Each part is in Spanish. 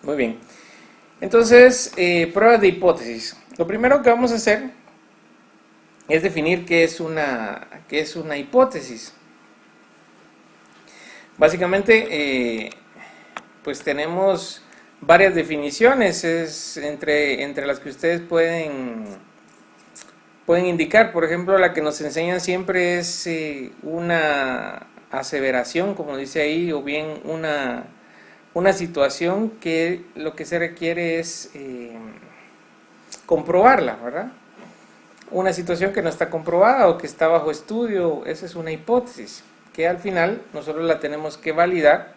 Muy bien. Entonces, pruebas de hipótesis. Lo primero que vamos a hacer es definir qué es una hipótesis. Básicamente, pues tenemos varias definiciones, es entre las que ustedes pueden indicar. Por ejemplo, la que nos enseñan siempre es una aseveración, como dice ahí, o bien una situación que lo que se requiere es comprobarla, ¿verdad? Una situación que no está comprobada o que está bajo estudio, esa es una hipótesis, que al final nosotros la tenemos que validar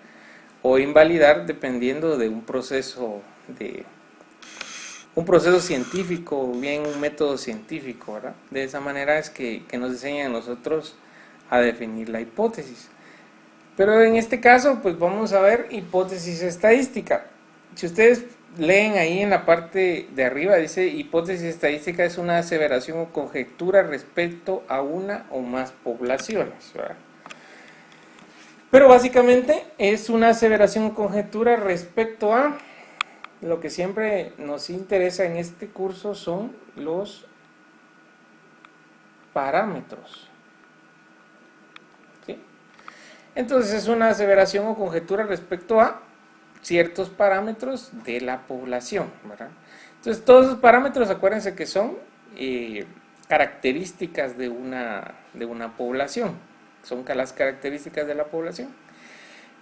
o invalidar dependiendo de un proceso científico o bien un método científico, ¿verdad? De esa manera es que nos enseñan a nosotros a definir la hipótesis. Pero en este caso, pues vamos a ver hipótesis estadística. Si ustedes leen ahí en la parte de arriba, dice hipótesis estadística es una aseveración o conjetura respecto a una o más poblaciones, ¿verdad? Pero básicamente es una aseveración o conjetura respecto a lo que siempre nos interesa en este curso son los parámetros, ¿sí? Entonces es una aseveración o conjetura respecto a ciertos parámetros de la población, ¿verdad? Entonces todos esos parámetros, acuérdense que son características de una población, son las características de la población.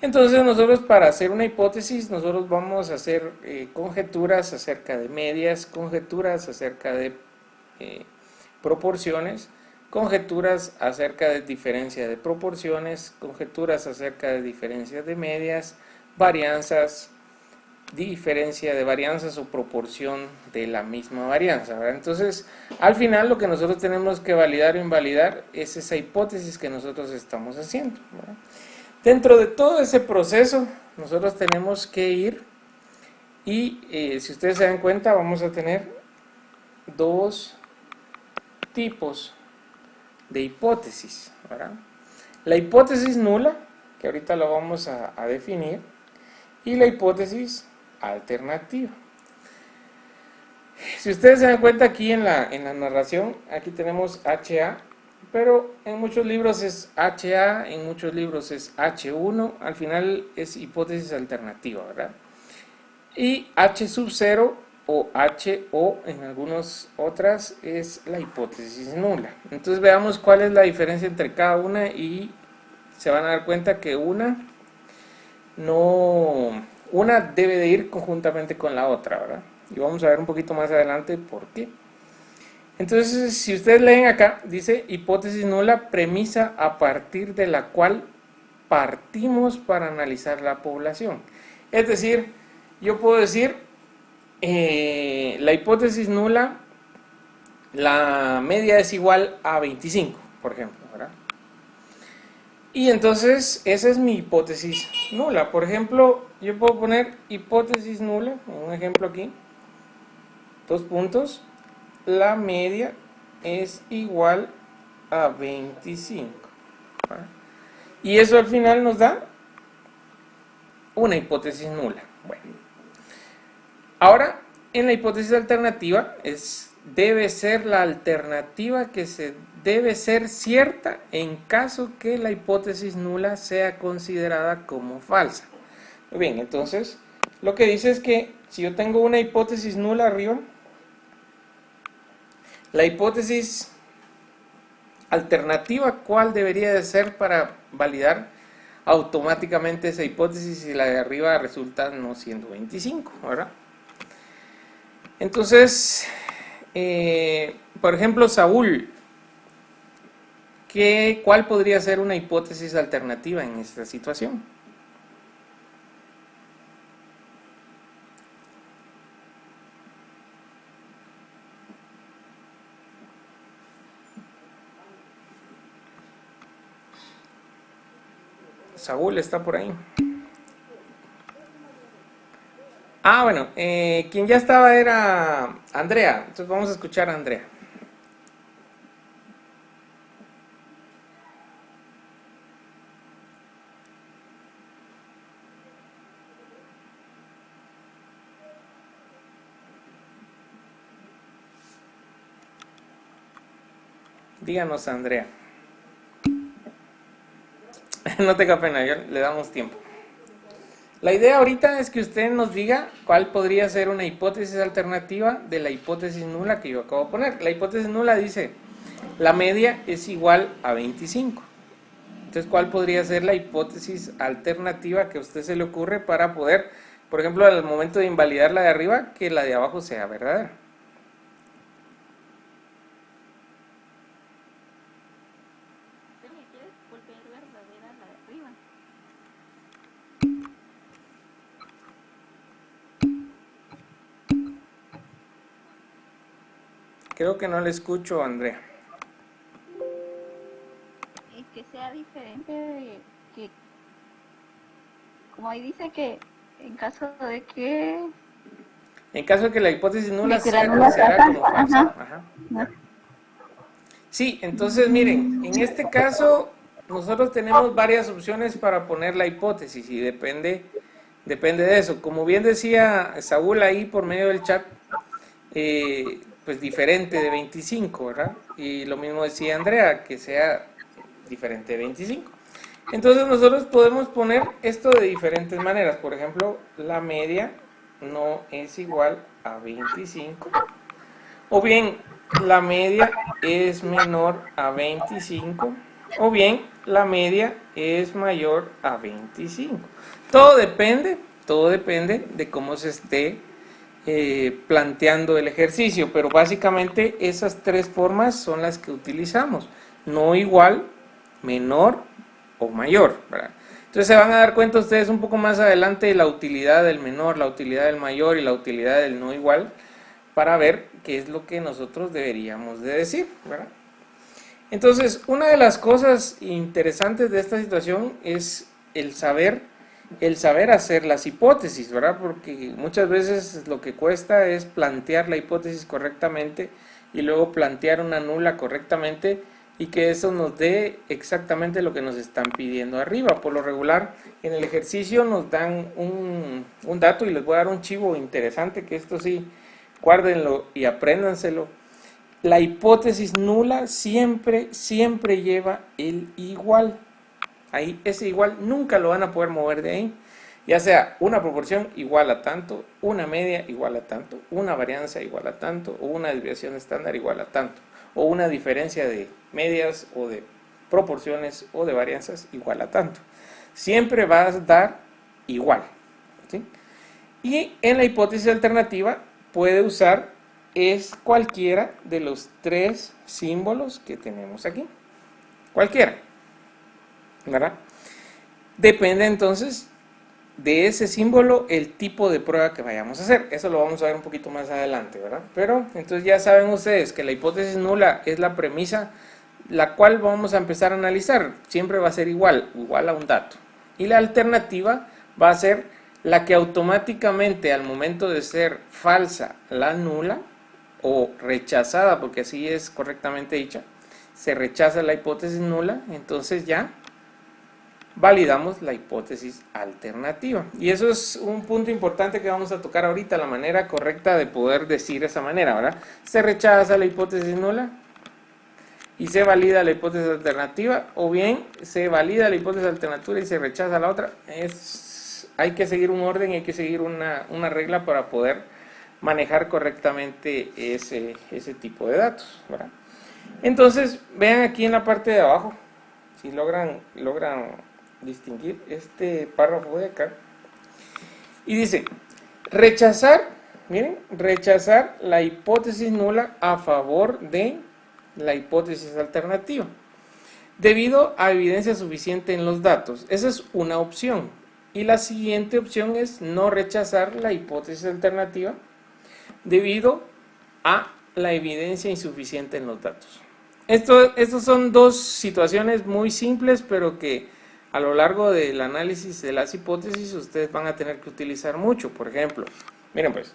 Entonces nosotros para hacer una hipótesis, nosotros vamos a hacer conjeturas acerca de medias, conjeturas acerca de eh, proporciones, conjeturas acerca de diferencia de proporciones, conjeturas acerca de diferencia de medias, varianzas, diferencia de varianzas o proporción de la misma varianza, ¿verdad? Entonces, al final lo que nosotros tenemos que validar o invalidar es esa hipótesis que nosotros estamos haciendo, ¿verdad? Dentro de todo ese proceso, nosotros tenemos que ir y si ustedes se dan cuenta, vamos a tener dos tipos de hipótesis, ¿verdad? La hipótesis nula, que ahorita lo vamos a definir, y la hipótesis alternativa. Si ustedes se dan cuenta aquí en la narración, aquí tenemos HA, pero en muchos libros es HA, en muchos libros es H1, al final es hipótesis alternativa, ¿verdad? Y H sub 0 o HO en algunas otras es la hipótesis nula. Entonces veamos cuál es la diferencia entre cada una y se van a dar cuenta que una debe de ir conjuntamente con la otra, ¿verdad? Y vamos a ver un poquito más adelante por qué. Entonces, si ustedes leen acá, dice hipótesis nula, premisa a partir de la cual partimos para analizar la población. Es decir, yo puedo decir, la hipótesis nula, la media es igual a 25, por ejemplo, ¿verdad? Y entonces, esa es mi hipótesis nula. Por ejemplo, yo puedo poner hipótesis nula, un ejemplo aquí, dos puntos, la media es igual a 25. ¿Verdad? Y eso al final nos da una hipótesis nula. Bueno, ahora en la hipótesis alternativa debe ser la alternativa que se debe ser cierta en caso que la hipótesis nula sea considerada como falsa. Muy bien, entonces lo que dice es que si yo tengo una hipótesis nula arriba, la hipótesis alternativa, ¿cuál debería de ser para validar automáticamente esa hipótesis si la de arriba resulta no siendo 25, ¿verdad? Entonces, por ejemplo, Saúl, ¿cuál podría ser una hipótesis alternativa en esta situación? Saúl está por ahí. Ah, bueno, quien ya estaba era Andrea. Entonces vamos a escuchar a Andrea. Díganos, Andrea. No tenga pena, le damos tiempo. La idea ahorita es que usted nos diga cuál podría ser una hipótesis alternativa de la hipótesis nula que yo acabo de poner. La hipótesis nula dice, la media es igual a 25. Entonces, ¿cuál podría ser la hipótesis alternativa que a usted se le ocurre para poder, por ejemplo, al momento de invalidar la de arriba, que la de abajo sea verdadera? Creo que no le escucho, Andrea. Es que sea diferente de que, como ahí dice que en caso de que... En caso de que la hipótesis nula De que la sea nula sea considerada como falsa. falsa. Ajá. Ajá. No. Sí, entonces miren, en este caso nosotros tenemos varias opciones para poner la hipótesis y depende de eso. Como bien decía Saúl ahí por medio del chat, pues diferente de 25, ¿verdad? Y lo mismo decía Andrea, que sea diferente de 25. Entonces nosotros podemos poner esto de diferentes maneras. Por ejemplo, la media no es igual a 25. O bien, la media es menor a 25. O bien, la media es mayor a 25. Todo depende de cómo se esté planteando el ejercicio, pero básicamente esas tres formas son las que utilizamos: no igual, menor o mayor, ¿verdad? Entonces se van a dar cuenta ustedes un poco más adelante de la utilidad del menor, la utilidad del mayor y la utilidad del no igual, para ver qué es lo que nosotros deberíamos de decir, ¿verdad? Entonces, una de las cosas interesantes de esta situación es el saber hacer las hipótesis, ¿verdad? Porque muchas veces lo que cuesta es plantear la hipótesis correctamente y luego plantear una nula correctamente y que eso nos dé exactamente lo que nos están pidiendo arriba. Por lo regular, en el ejercicio nos dan un dato y les voy a dar un chivo interesante, que esto sí, guárdenlo y apréndanselo. La hipótesis nula siempre lleva el igual. Ahí ese igual nunca lo van a poder mover de ahí. Ya sea una proporción igual a tanto, una media igual a tanto, una varianza igual a tanto, o una desviación estándar igual a tanto, o una diferencia de medias o de proporciones o de varianzas igual a tanto. Siempre va a dar igual, ¿sí? Y en la hipótesis alternativa puede usar es cualquiera de los tres símbolos que tenemos aquí. Cualquiera, ¿verdad? Depende entonces de ese símbolo el tipo de prueba que vayamos a hacer. Eso lo vamos a ver un poquito más adelante, ¿verdad? Pero entonces ya saben ustedes que la hipótesis nula es la premisa la cual vamos a empezar a analizar. Siempre va a ser igual a un dato. Y la alternativa va a ser la que automáticamente al momento de ser falsa la nula o rechazada, porque así es correctamente dicha, se rechaza la hipótesis nula, entonces ya validamos la hipótesis alternativa. Y eso es un punto importante que vamos a tocar ahorita, la manera correcta de poder decir esa manera, ¿verdad? Se rechaza la hipótesis nula y se valida la hipótesis alternativa, o bien se valida la hipótesis alternativa y se rechaza la otra. Hay que seguir un orden, hay que seguir una regla para poder manejar correctamente ese tipo de datos, ¿verdad? Entonces, vean aquí en la parte de abajo, si logran distinguir este párrafo de acá, y dice, rechazar la hipótesis nula a favor de la hipótesis alternativa, debido a evidencia suficiente en los datos. Esa es una opción. Y la siguiente opción es no rechazar la hipótesis alternativa debido a la evidencia insuficiente en los datos. Estos son dos situaciones muy simples, pero que a lo largo del análisis de las hipótesis ustedes van a tener que utilizar mucho. Por ejemplo, miren pues,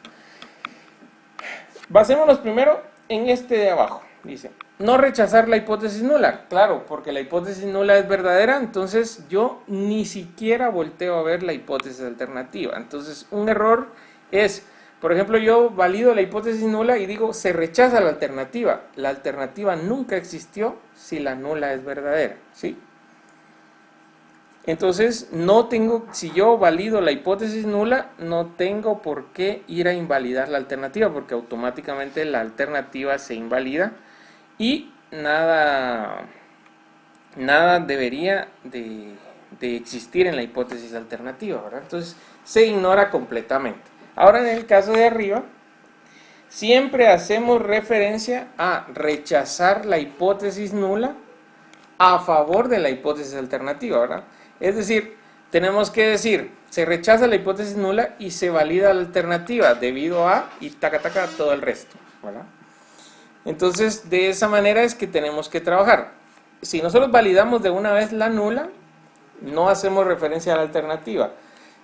basémonos primero en este de abajo. Dice, no rechazar la hipótesis nula. Claro, porque la hipótesis nula es verdadera, entonces yo ni siquiera volteo a ver la hipótesis alternativa. Entonces, un error es Por ejemplo, yo valido la hipótesis nula y digo, se rechaza la alternativa. La alternativa nunca existió si la nula es verdadera, ¿sí? Entonces, no tengo, si yo valido la hipótesis nula, no tengo por qué ir a invalidar la alternativa, porque automáticamente la alternativa se invalida y nada debería de existir en la hipótesis alternativa, ¿verdad? Entonces, se ignora completamente. Ahora, en el caso de arriba, siempre hacemos referencia a rechazar la hipótesis nula a favor de la hipótesis alternativa, ¿verdad? Es decir, tenemos que decir, se rechaza la hipótesis nula y se valida la alternativa debido a, y taca taca todo el resto, ¿verdad? Entonces, de esa manera es que tenemos que trabajar. Si nosotros validamos de una vez la nula, no hacemos referencia a la alternativa.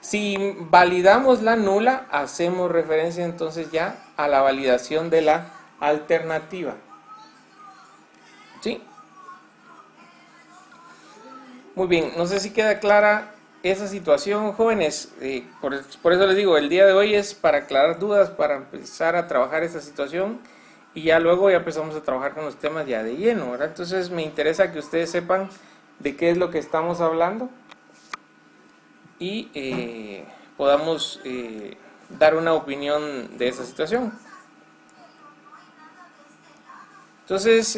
Si validamos la nula, hacemos referencia entonces ya a la validación de la alternativa. ¿Sí? Muy bien, no sé si queda clara esa situación, jóvenes. Por eso les digo, el día de hoy es para aclarar dudas, para empezar a trabajar esta situación y ya luego ya empezamos a trabajar con los temas ya de lleno, ¿verdad? Entonces me interesa que ustedes sepan de qué es lo que estamos hablando y podamos dar una opinión de esa situación. Entonces,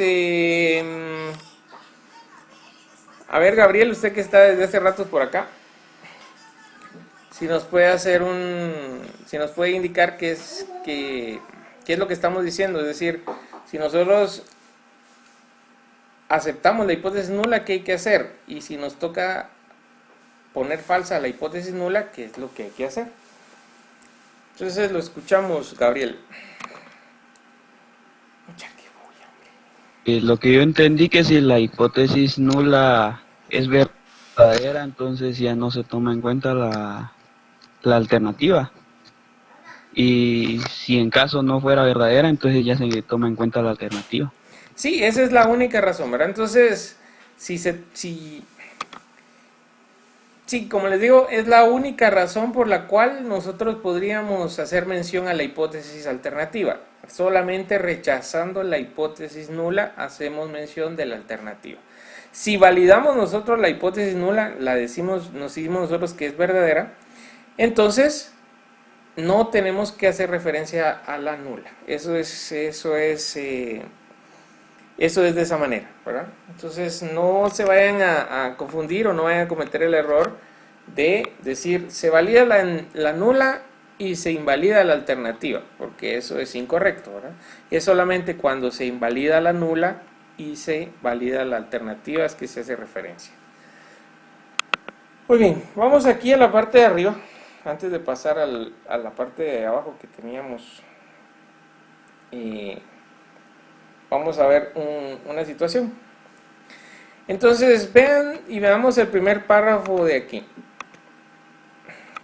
a ver, Gabriel, usted que está desde hace rato por acá, si nos puede si nos puede indicar qué es lo que estamos diciendo, es decir, si nosotros aceptamos la hipótesis nula, ¿qué hay que hacer? Y si nos toca poner falsa la hipótesis nula, ¿qué es lo que hay que hacer? Entonces lo escuchamos, Gabriel. Lo que yo entendí que si la hipótesis nula es verdadera, entonces ya no se toma en cuenta la alternativa. Y si en caso no fuera verdadera, entonces ya se toma en cuenta la alternativa. Sí, esa es la única razón, ¿verdad? Entonces, sí, como les digo, es la única razón por la cual nosotros podríamos hacer mención a la hipótesis alternativa. Solamente rechazando la hipótesis nula hacemos mención de la alternativa. Si validamos nosotros la hipótesis nula, nos decimos nosotros que es verdadera, entonces no tenemos que hacer referencia a la nula. Eso es de esa manera, ¿verdad? Entonces no se vayan a confundir o no vayan a cometer el error de decir se valida la nula y se invalida la alternativa, porque eso es incorrecto, ¿verdad? Es solamente cuando se invalida la nula y se valida la alternativa es que se hace referencia. Muy bien, vamos aquí a la parte de arriba, antes de pasar a la parte de abajo que teníamos. Vamos a ver una situación. Entonces vean y veamos el primer párrafo de aquí.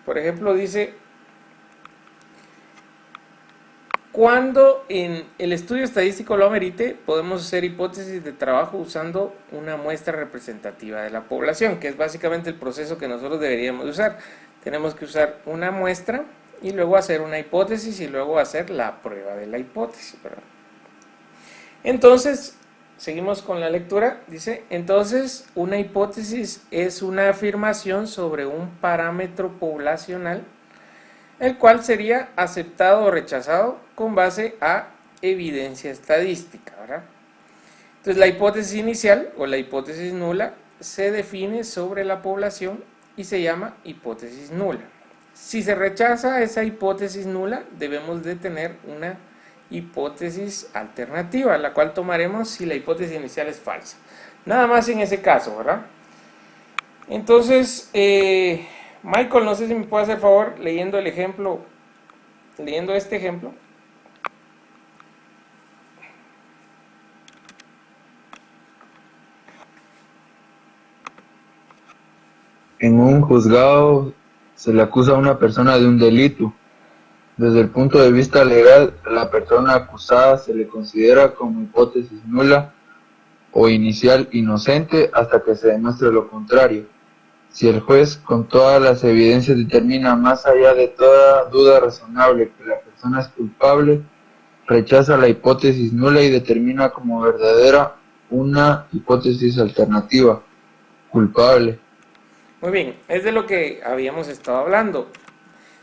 Por ejemplo, dice: cuando en el estudio estadístico lo amerite, podemos hacer hipótesis de trabajo usando una muestra representativa de la población, que es básicamente el proceso que nosotros deberíamos usar. Tenemos que usar una muestra y luego hacer una hipótesis y luego hacer la prueba de la hipótesis, ¿verdad? Entonces, seguimos con la lectura. Dice: entonces, una hipótesis es una afirmación sobre un parámetro poblacional, el cual sería aceptado o rechazado con base a evidencia estadística, ¿verdad? Entonces, la hipótesis inicial o la hipótesis nula se define sobre la población y se llama hipótesis nula. Si se rechaza esa hipótesis nula, debemos de tener una hipótesis alternativa, la cual tomaremos si la hipótesis inicial es falsa. Nada más en ese caso, ¿verdad? Entonces, Michael, no sé si me puede hacer favor leyendo el ejemplo, leyendo este ejemplo. En un juzgado se le acusa a una persona de un delito. Desde el punto de vista legal, la persona acusada se le considera como hipótesis nula o inicial inocente hasta que se demuestre lo contrario. Si el juez con todas las evidencias determina más allá de toda duda razonable que la persona persona es culpable, rechaza la hipótesis nula y determina como verdadera una hipótesis alternativa, culpable. Muy bien, es de lo que habíamos estado hablando.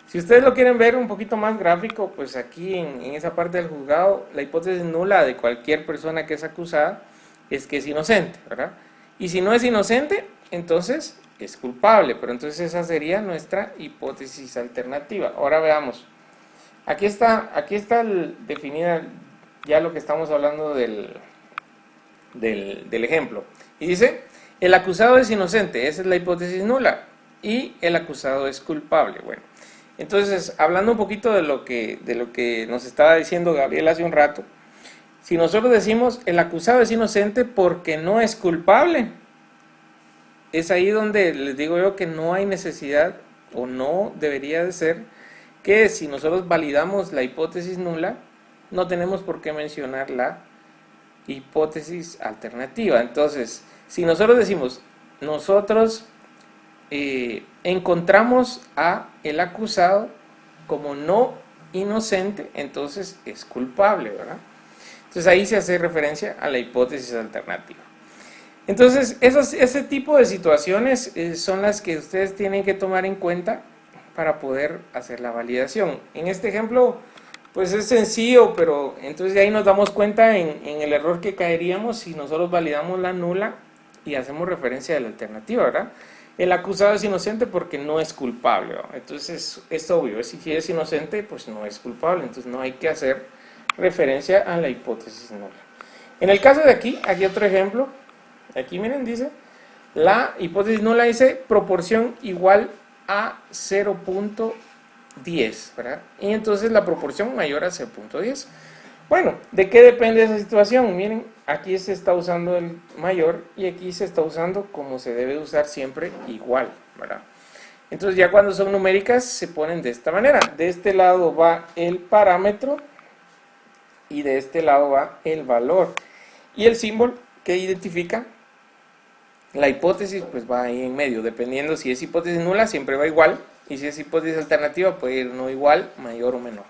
Si ustedes lo quieren ver un poquito más gráfico, pues aquí en esa parte del juzgado, la hipótesis nula de cualquier persona que es acusada es que es inocente, ¿verdad? Y si no es inocente, entonces es culpable, pero entonces esa sería nuestra hipótesis alternativa. Ahora veamos. Aquí está definida ya lo que estamos hablando del ejemplo. Y dice, el acusado es inocente, esa es la hipótesis nula, y el acusado es culpable. Bueno, entonces, hablando un poquito de lo que nos estaba diciendo Gabriel hace un rato, si nosotros decimos el acusado es inocente porque no es culpable, es ahí donde les digo yo que no hay necesidad o no debería de ser que si nosotros validamos la hipótesis nula, no tenemos por qué mencionar la hipótesis alternativa. Entonces, si nosotros decimos, nosotros encontramos a el acusado como no inocente, entonces es culpable, ¿verdad? Entonces ahí se hace referencia a la hipótesis alternativa. Entonces, ese tipo de situaciones son las que ustedes tienen que tomar en cuenta para poder hacer la validación. En este ejemplo, pues es sencillo, pero entonces de ahí nos damos cuenta en el error que caeríamos si nosotros validamos la nula y hacemos referencia a la alternativa, ¿verdad? El acusado es inocente porque no es culpable, ¿verdad? Entonces es obvio, si es inocente, pues no es culpable, entonces no hay que hacer referencia a la hipótesis nula. En el caso de aquí otro ejemplo, aquí miren, dice, la hipótesis nula dice proporción igual a 0.10, ¿verdad? Y entonces la proporción mayor a 0.10. Bueno, ¿de qué depende esa situación? Miren, aquí se está usando el mayor y aquí se está usando como se debe usar siempre igual, ¿verdad? Entonces ya cuando son numéricas se ponen de esta manera. De este lado va el parámetro y de este lado va el valor. Y el símbolo que identifica la hipótesis pues va ahí en medio, dependiendo si es hipótesis nula siempre va igual y si es hipótesis alternativa puede ir no igual, mayor o menor.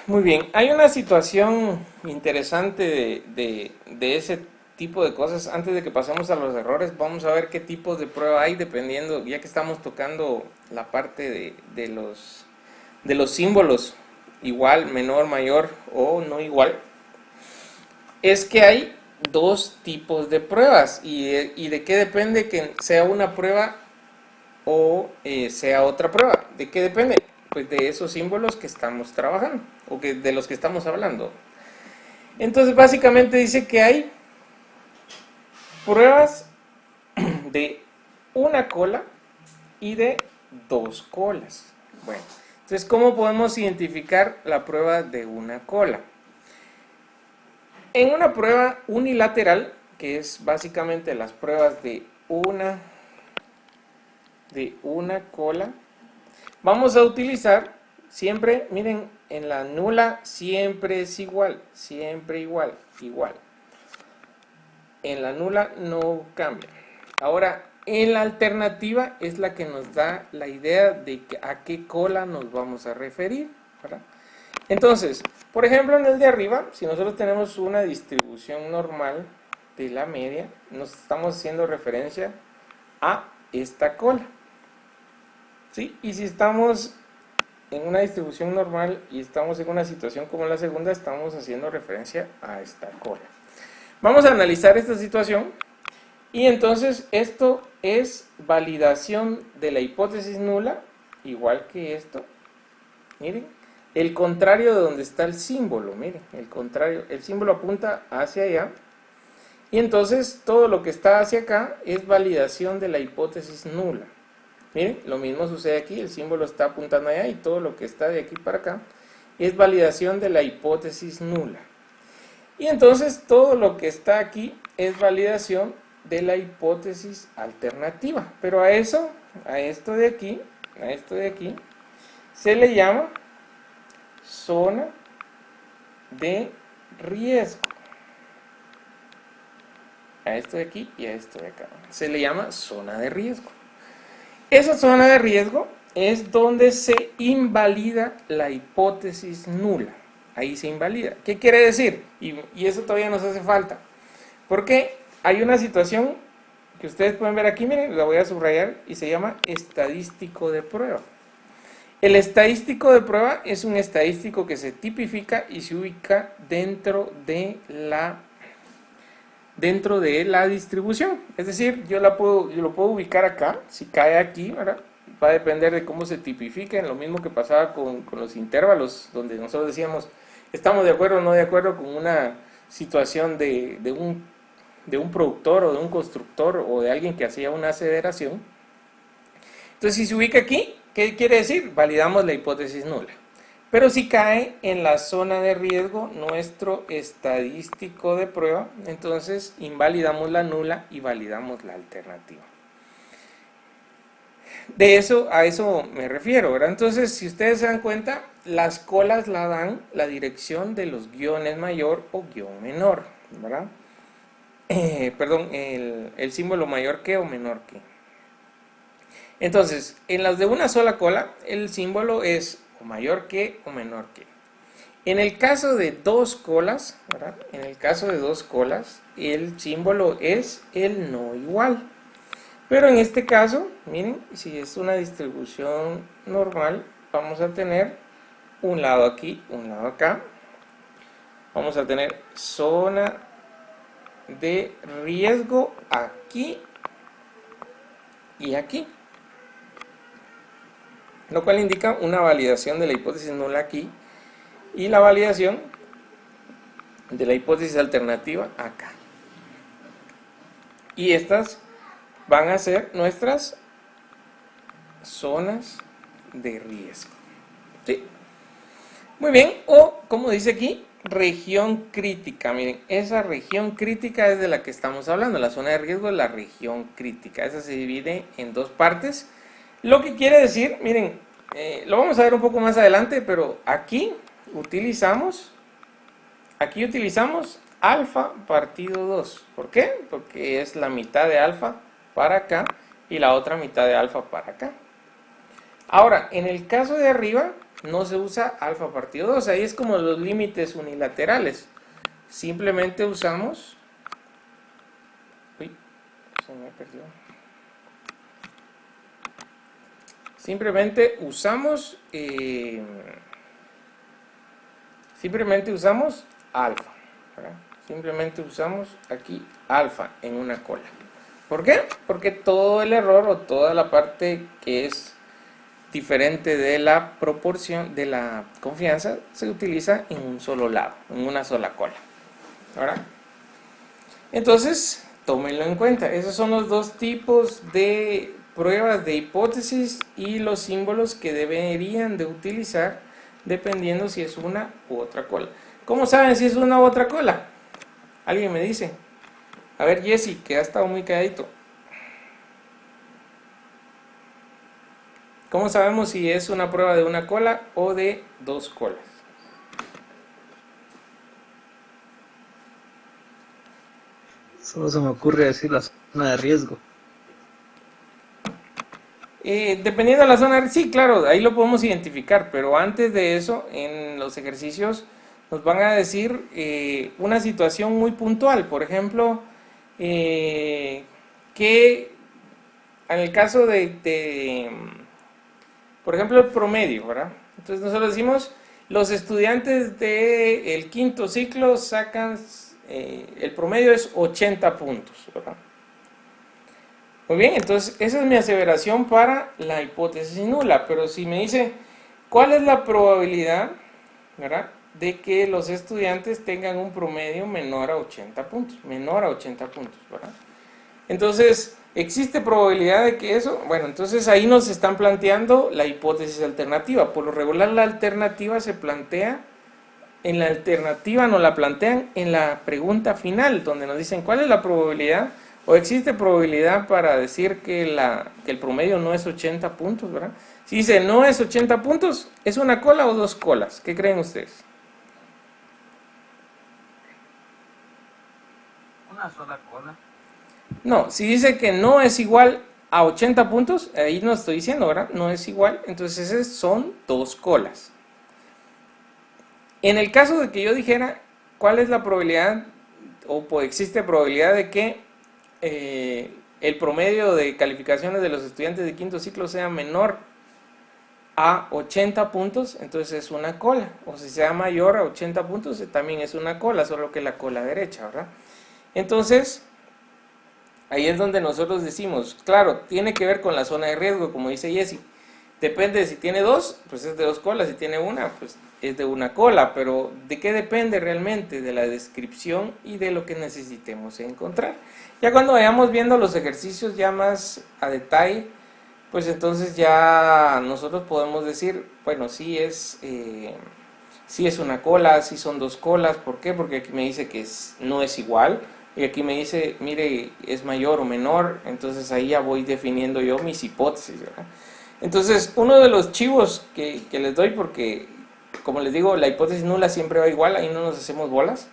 Muy bien, hay una situación interesante de ese tipo de cosas. Antes de que pasemos a los errores, vamos a ver qué tipos de prueba hay dependiendo, ya que estamos tocando la parte de los símbolos, igual, menor, mayor o no igual. Es que hay dos tipos de pruebas y de qué depende que sea una prueba o sea otra prueba. ¿De qué depende? Pues de esos símbolos que estamos trabajando o de los que estamos hablando. Entonces básicamente dice que hay pruebas de una cola y de dos colas. Bueno, entonces ¿cómo podemos identificar la prueba de una cola? En una prueba unilateral, que es básicamente las pruebas de una cola, vamos a utilizar siempre, miren, en la nula siempre es igual, siempre igual, igual. En la nula no cambia. Ahora, en la alternativa es la que nos da la idea de a qué cola nos vamos a referir, ¿verdad? Entonces, por ejemplo, en el de arriba, si nosotros tenemos una distribución normal de la media, nos estamos haciendo referencia a esta cola, ¿sí? Y si estamos en una distribución normal y estamos en una situación como la segunda, estamos haciendo referencia a esta cola. Vamos a analizar esta situación y entonces esto es validación de la hipótesis nula, igual que esto, miren. El contrario de donde está el símbolo, miren, el contrario, el símbolo apunta hacia allá y entonces todo lo que está hacia acá es validación de la hipótesis nula. Miren, lo mismo sucede aquí, el símbolo está apuntando allá y todo lo que está de aquí para acá es validación de la hipótesis nula. Y entonces todo lo que está aquí es validación de la hipótesis alternativa. Pero a esto de aquí, se le llama zona de riesgo. A esto de aquí y a esto de acá. Se le llama zona de riesgo. Esa zona de riesgo es donde se invalida la hipótesis nula. Ahí se invalida. ¿Qué quiere decir? Y eso todavía nos hace falta. Porque hay una situación que ustedes pueden ver aquí, miren, la voy a subrayar, y se llama estadístico de prueba. El estadístico de prueba es un estadístico que se tipifica y se ubica dentro de la distribución. Es decir, yo lo puedo ubicar acá, si cae aquí, ¿verdad? Va a depender de cómo se tipifique, lo mismo que pasaba con los intervalos, donde nosotros decíamos, estamos de acuerdo o no de acuerdo con una situación de un productor o de un constructor o de alguien que hacía una aseveración. Entonces, si se ubica aquí, ¿qué quiere decir? Validamos la hipótesis nula. Pero si cae en la zona de riesgo nuestro estadístico de prueba, entonces invalidamos la nula y validamos la alternativa. A eso me refiero, ¿verdad? Entonces, si ustedes se dan cuenta, las colas la dan la dirección de los guiones mayor o guión menor, ¿verdad? Perdón, el símbolo mayor que o menor que. Entonces, en las de una sola cola, el símbolo es o mayor que o menor que. En el caso de dos colas, ¿verdad? En el caso de dos colas, el símbolo es el no igual. Pero en este caso, miren, si es una distribución normal, vamos a tener un lado aquí, un lado acá. Vamos a tener zona de riesgo aquí y aquí. Lo cual indica una validación de la hipótesis nula aquí y la validación de la hipótesis alternativa acá. Y estas van a ser nuestras zonas de riesgo. ¿Sí? Muy bien, o como dice aquí, región crítica. Miren, esa región crítica es de la que estamos hablando. La zona de riesgo es la región crítica. Esa se divide en dos partes. Lo que quiere decir, miren, lo vamos a ver un poco más adelante, pero aquí utilizamos alfa partido 2. ¿Por qué? Porque es la mitad de alfa para acá y la otra mitad de alfa para acá. Ahora, en el caso de arriba no se usa alfa partido 2, ahí es como los límites unilaterales. Simplemente usamos... Uy, se me perdió. Simplemente usamos alfa, ¿verdad? Simplemente usamos aquí alfa en una cola. ¿Por qué? Porque todo el error o toda la parte que es diferente de la proporción de la confianza se utiliza en un solo lado, en una sola cola, ¿verdad? Entonces, tómenlo en cuenta. Esos son los dos tipos de pruebas de hipótesis y los símbolos que deberían de utilizar dependiendo si es una u otra cola. ¿Cómo saben si es una u otra cola? ¿Alguien me dice? A ver, Jesse, que ha estado muy calladito. ¿Cómo sabemos si es una prueba de una cola o de dos colas? Solo se me ocurre decir la zona de riesgo. Dependiendo de la zona, sí, claro, ahí lo podemos identificar, pero antes de eso, en los ejercicios nos van a decir una situación muy puntual. Por ejemplo, que en el caso por ejemplo, el promedio, ¿verdad? Entonces nosotros decimos, los estudiantes del quinto ciclo sacan, el promedio es 80 puntos, ¿verdad? Muy bien, entonces esa es mi aseveración para la hipótesis nula, pero si me dice, ¿cuál es la probabilidad, ¿verdad?, de que los estudiantes tengan un promedio menor a 80 puntos? Menor a 80 puntos, ¿verdad? Entonces, ¿existe probabilidad de que eso? Bueno, entonces ahí nos están planteando la hipótesis alternativa. Por lo regular la alternativa se plantea, en la alternativa nos la plantean en la pregunta final, donde nos dicen cuál es la probabilidad, o existe probabilidad para decir que el promedio no es 80 puntos, ¿verdad? Si dice no es 80 puntos, ¿es una cola o dos colas? ¿Qué creen ustedes? Una sola cola. No, si dice que no es igual a 80 puntos, ahí no estoy diciendo, ¿verdad? No es igual, entonces esas son dos colas. En el caso de que yo dijera cuál es la probabilidad o existe probabilidad de que el promedio de calificaciones de los estudiantes de quinto ciclo sea menor a 80 puntos, entonces es una cola, o si sea mayor a 80 puntos, también es una cola, solo que la cola derecha, ¿verdad? Entonces, ahí es donde nosotros decimos, claro, tiene que ver con la zona de riesgo, como dice Jesse, depende de si tiene dos, pues es de dos colas, si tiene una, pues es de una cola, pero ¿de qué depende realmente? De la descripción y de lo que necesitemos encontrar. Ya cuando vayamos viendo los ejercicios ya más a detalle, pues entonces ya nosotros podemos decir, bueno, sí es una cola, sí son dos colas. ¿Por qué? Porque aquí me dice que no es igual, y aquí me dice, mire, es mayor o menor, entonces ahí ya voy definiendo yo mis hipótesis, ¿verdad? Entonces, uno de los chivos que les doy, porque como les digo, la hipótesis nula siempre va igual, ahí no nos hacemos bolas.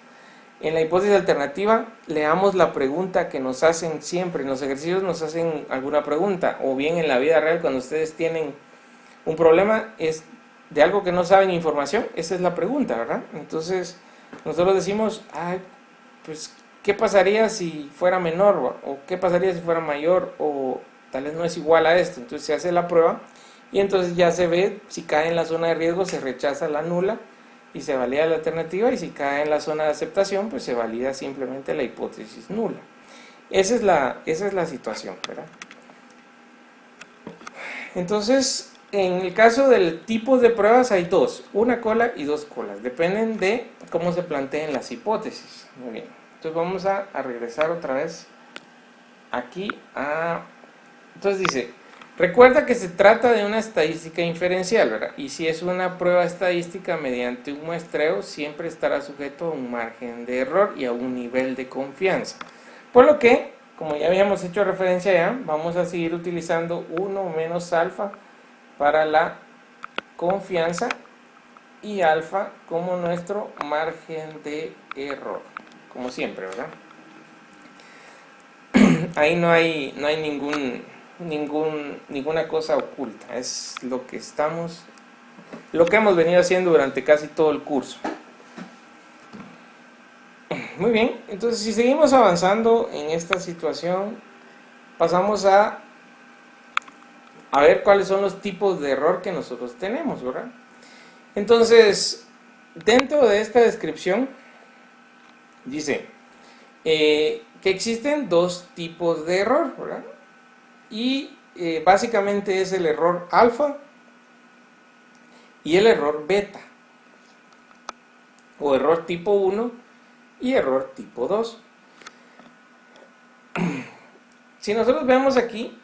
En la hipótesis alternativa, leamos la pregunta que nos hacen siempre. En los ejercicios nos hacen alguna pregunta, o bien en la vida real, cuando ustedes tienen un problema, es de algo que no saben información, esa es la pregunta, ¿verdad? Entonces, nosotros decimos, ay, pues, ¿qué pasaría si fuera menor? ¿O qué pasaría si fuera mayor? O tal vez no es igual a esto. Entonces se hace la prueba y entonces ya se ve si cae en la zona de riesgo, se rechaza la nula y se valida la alternativa, y si cae en la zona de aceptación, pues se valida simplemente la hipótesis nula. Esa es la situación, ¿verdad? Entonces, en el caso del tipo de pruebas hay dos, una cola y dos colas, dependen de cómo se planteen las hipótesis. Muy bien, entonces vamos a regresar otra vez aquí a... Entonces dice, recuerda que se trata de una estadística inferencial, ¿verdad? Y si es una prueba estadística mediante un muestreo, siempre estará sujeto a un margen de error y a un nivel de confianza. Por lo que, como ya habíamos hecho referencia ya, vamos a seguir utilizando 1 menos alfa para la confianza y alfa como nuestro margen de error, como siempre, ¿verdad? Ahí no hay ninguna cosa oculta, es lo que hemos venido haciendo durante casi todo el curso. Muy bien, entonces si seguimos avanzando en esta situación, pasamos a ver cuáles son los tipos de error que nosotros tenemos, ¿verdad? Entonces, dentro de esta descripción, dice que existen dos tipos de error, ¿verdad? Y básicamente es el error alfa y el error beta, o error tipo 1 y error tipo 2. Si nosotros vemos aquí,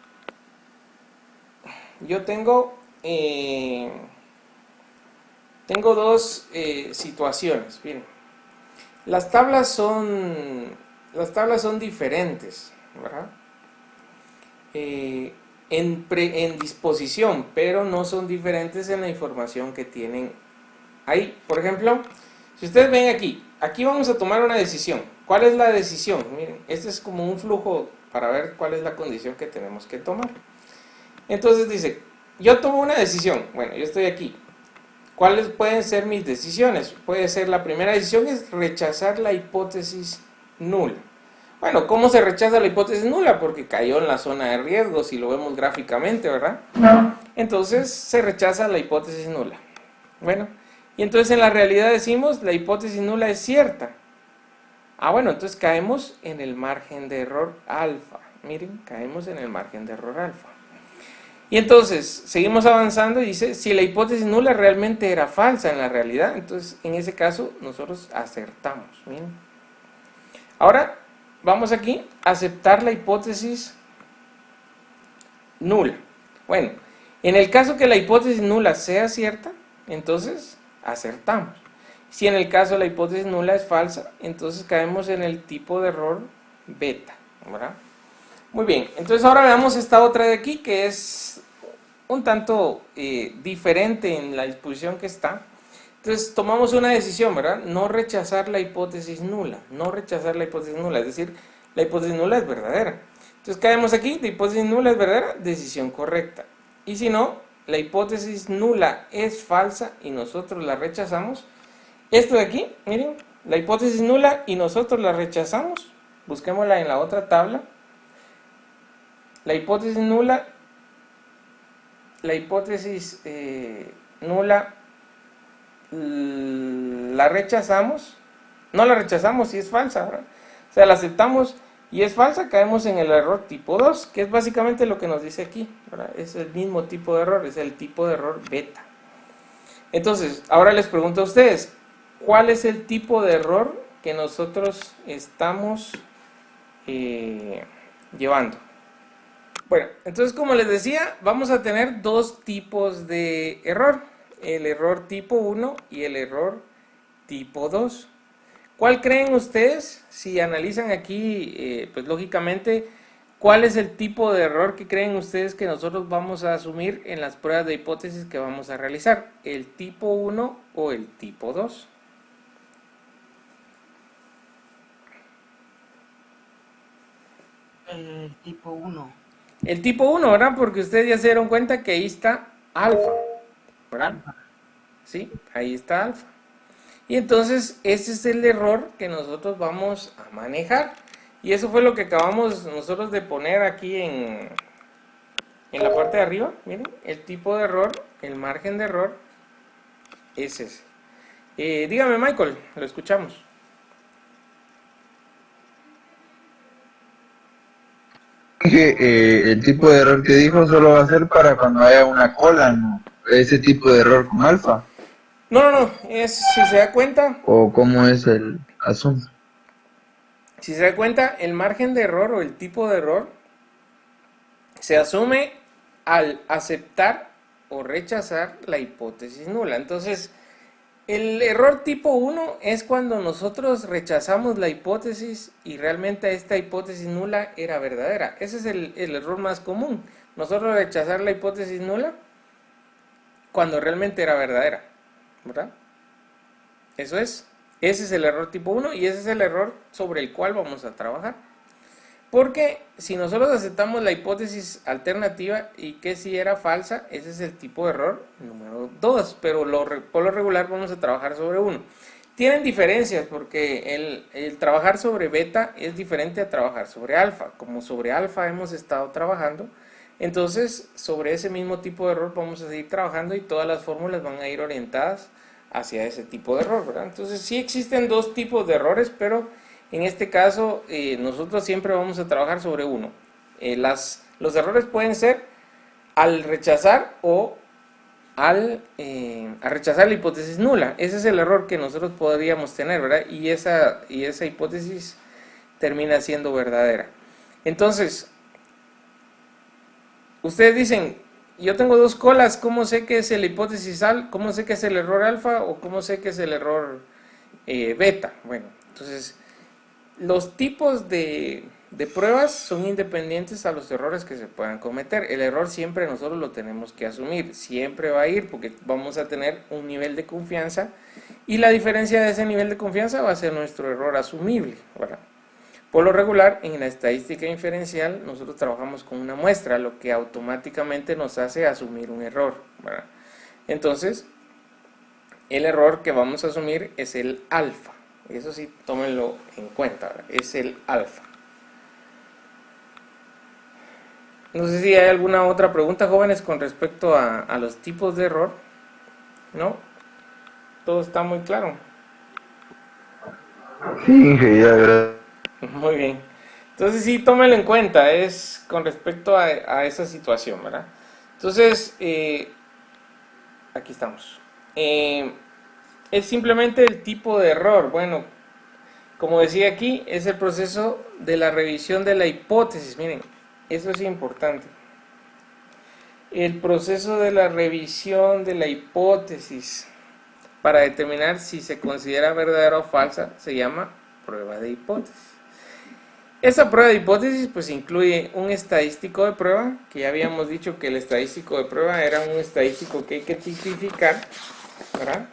yo tengo dos situaciones. Miren, las tablas son diferentes, ¿verdad? En disposición, pero no son diferentes en la información que tienen ahí. Por ejemplo, si ustedes ven aquí vamos a tomar una decisión. ¿Cuál es la decisión? Miren, este es como un flujo para ver cuál es la condición que tenemos que tomar. Entonces dice, yo tomo una decisión. Bueno, yo estoy aquí. ¿Cuáles pueden ser mis decisiones? Puede ser, la primera decisión es rechazar la hipótesis nula. Bueno, ¿cómo se rechaza la hipótesis nula? Porque cayó en la zona de riesgo, si lo vemos gráficamente, ¿verdad? Entonces se rechaza la hipótesis nula. Bueno, y entonces en la realidad decimos, la hipótesis nula es cierta. Bueno, entonces caemos en el margen de error alfa. Miren, caemos en el margen de error alfa. Y entonces, seguimos avanzando y dice, si la hipótesis nula realmente era falsa en la realidad, entonces en ese caso nosotros acertamos. Miren. Ahora, vamos aquí a aceptar la hipótesis nula. Bueno, en el caso que la hipótesis nula sea cierta, entonces acertamos. Si en el caso la hipótesis nula es falsa, entonces caemos en el tipo de error beta, ¿verdad? Muy bien, entonces ahora veamos esta otra de aquí que es un tanto diferente en la disposición que está. Entonces tomamos una decisión, ¿verdad? No rechazar la hipótesis nula, es decir, la hipótesis nula es verdadera. Entonces caemos aquí, la hipótesis nula es verdadera, decisión correcta. Y si no, la hipótesis nula es falsa y nosotros la rechazamos. Esto de aquí, miren, la hipótesis nula y nosotros la rechazamos. Busquémosla en la otra tabla. La hipótesis nula, nula la rechazamos. No la rechazamos si es falsa, ¿verdad? O sea, la aceptamos y es falsa, caemos en el error tipo 2, que es básicamente lo que nos dice aquí, ¿verdad? Es el mismo tipo de error, es el tipo de error beta. Entonces, ahora les pregunto a ustedes, ¿cuál es el tipo de error que nosotros estamos llevando? Bueno, entonces como les decía, vamos a tener dos tipos de error, el error tipo 1 y el error tipo 2. ¿Cuál creen ustedes, si analizan aquí, pues lógicamente, cuál es el tipo de error que creen ustedes que nosotros vamos a asumir en las pruebas de hipótesis que vamos a realizar? ¿El tipo 1 o el tipo 2? El tipo 1. El tipo 1, ¿verdad? Porque ustedes ya se dieron cuenta que ahí está alfa, ¿verdad? Sí, ahí está alfa. Y entonces ese es el error que nosotros vamos a manejar. Y eso fue lo que acabamos nosotros de poner aquí en la parte de arriba. Miren, el tipo de error, el margen de error es ese. Dígame, Michael, lo escuchamos. Dije, el tipo de error que dijo solo va a ser para cuando haya una cola, ¿no? Ese tipo de error con alfa. No, es, si se da cuenta, ¿O cómo es el asunto? el margen de error o el tipo de error se asume al aceptar o rechazar la hipótesis nula. Entonces, el error tipo 1 es cuando nosotros rechazamos la hipótesis y realmente esta hipótesis nula era verdadera. Ese es el error más común. Nosotros rechazar la hipótesis nula cuando realmente era verdadera, ¿verdad? Eso es. Ese es el error tipo 1 y ese es el error sobre el cual vamos a trabajar. Porque si nosotros aceptamos la hipótesis alternativa y que si era falsa, ese es el tipo de error número 2, pero por lo regular vamos a trabajar sobre 1. Tienen diferencias porque el trabajar sobre beta es diferente a trabajar sobre alfa. Como sobre alfa hemos estado trabajando, entonces sobre ese mismo tipo de error vamos a seguir trabajando y todas las fórmulas van a ir orientadas hacia ese tipo de error, ¿verdad? Entonces sí existen dos tipos de errores, pero en este caso nosotros siempre vamos a trabajar sobre uno. Los errores pueden ser al rechazar o a rechazar la hipótesis nula. Ese es el error que nosotros podríamos tener, ¿verdad? Y esa hipótesis termina siendo verdadera. Entonces, ustedes dicen, yo tengo dos colas, ¿cómo sé que es la hipótesis cómo sé que es el error alfa o cómo sé que es el error beta? Bueno, entonces los tipos de pruebas son independientes a los errores que se puedan cometer. El error siempre nosotros lo tenemos que asumir, siempre va a ir porque vamos a tener un nivel de confianza y la diferencia de ese nivel de confianza va a ser nuestro error asumible, ¿verdad? Por lo regular, en la estadística inferencial nosotros trabajamos con una muestra, lo que automáticamente nos hace asumir un error, ¿verdad? Entonces, el error que vamos a asumir es el alfa. Eso sí, tómenlo en cuenta, ¿verdad? Es el alfa. No sé si hay alguna otra pregunta, jóvenes, con respecto a los tipos de error. ¿No? Todo está muy claro. Sí, Inge, ya, gracias. Muy bien. Entonces sí, tómenlo en cuenta, es con respecto a esa situación, ¿verdad? Entonces, aquí estamos. Es simplemente el tipo de error. Bueno, como decía aquí, es el proceso de la revisión de la hipótesis. Miren, eso es importante. El proceso de la revisión de la hipótesis para determinar si se considera verdadera o falsa se llama prueba de hipótesis. Esa prueba de hipótesis pues incluye un estadístico de prueba, que ya habíamos dicho que el estadístico de prueba era un estadístico que hay que tipificar, ¿verdad?,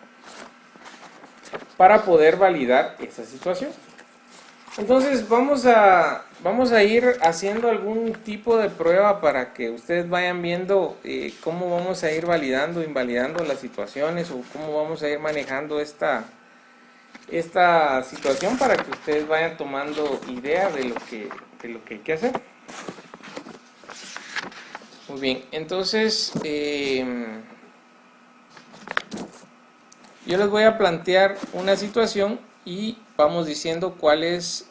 para poder validar esa situación. Entonces vamos a ir haciendo algún tipo de prueba para que ustedes vayan viendo cómo vamos a ir validando o invalidando las situaciones o cómo vamos a ir manejando esta situación para que ustedes vayan tomando idea de lo que hay que hacer. Muy bien, entonces yo les voy a plantear una situación y vamos diciendo cuál es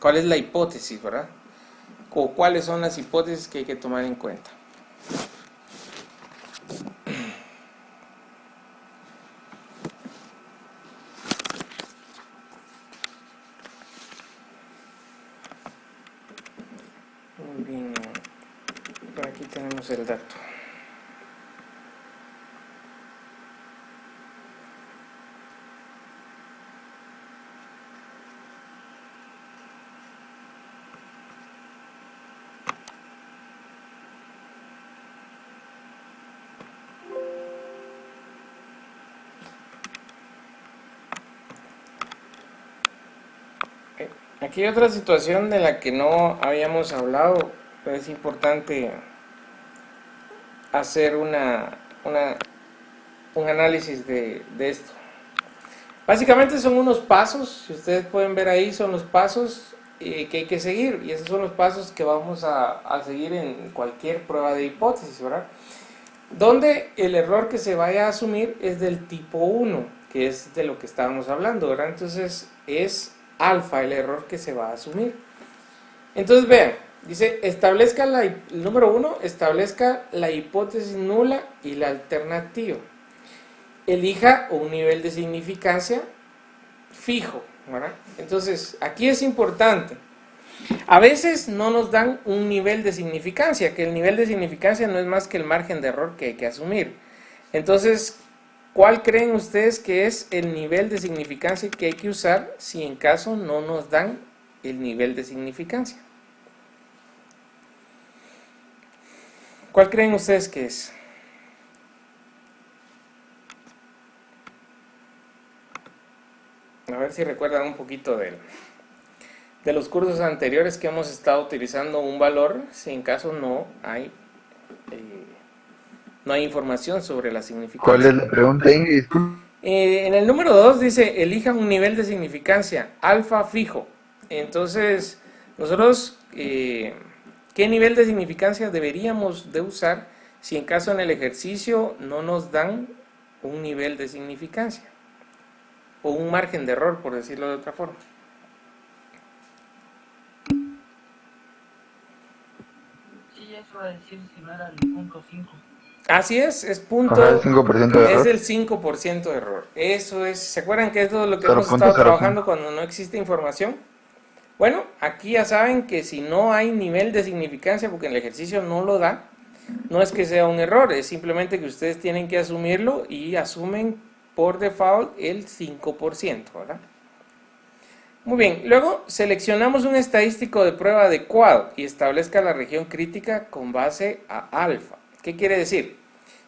la hipótesis, ¿verdad? O cuáles son las hipótesis que hay que tomar en cuenta. Muy bien, por aquí tenemos el dato. Aquí hay otra situación de la que no habíamos hablado, pero es importante hacer un análisis de esto. Básicamente son unos pasos, si ustedes pueden ver ahí, son los pasos que hay que seguir, y esos son los pasos que vamos a seguir en cualquier prueba de hipótesis, ¿verdad? Donde el error que se vaya a asumir es del tipo 1, que es de lo que estábamos hablando, ¿verdad? Entonces es alfa el error que se va a asumir. Entonces vean, dice, el número 1, establezca la hipótesis nula y la alternativa. Elija un nivel de significancia fijo, ¿verdad? Entonces aquí es importante. A veces no nos dan un nivel de significancia, que el nivel de significancia no es más que el margen de error que hay que asumir. Entonces, ¿cuál creen ustedes que es el nivel de significancia que hay que usar si en caso no nos dan el nivel de significancia? ¿Cuál creen ustedes que es? A ver si recuerdan un poquito de los cursos anteriores que hemos estado utilizando un valor si en caso no hay información sobre la significancia. ¿Cuál es la pregunta, Ingrid? En el número 2 dice, elija un nivel de significancia, alfa fijo. Entonces, nosotros, ¿qué nivel de significancia deberíamos de usar si en caso en el ejercicio no nos dan un nivel de significancia? O un margen de error, por decirlo de otra forma. Sí, eso a decir si no era el punto 5. Así es Ajá, el 5% de es error. el 5% de error. Eso es, ¿se acuerdan que eso es lo que hemos 0.05. estado trabajando cuando no existe información? Bueno, aquí ya saben que si no hay nivel de significancia, porque el ejercicio no lo da, no es que sea un error, es simplemente que ustedes tienen que asumirlo y asumen por default el 5%, ¿verdad? Muy bien, luego seleccionamos un estadístico de prueba adecuado y establezca la región crítica con base a alfa. ¿Qué quiere decir?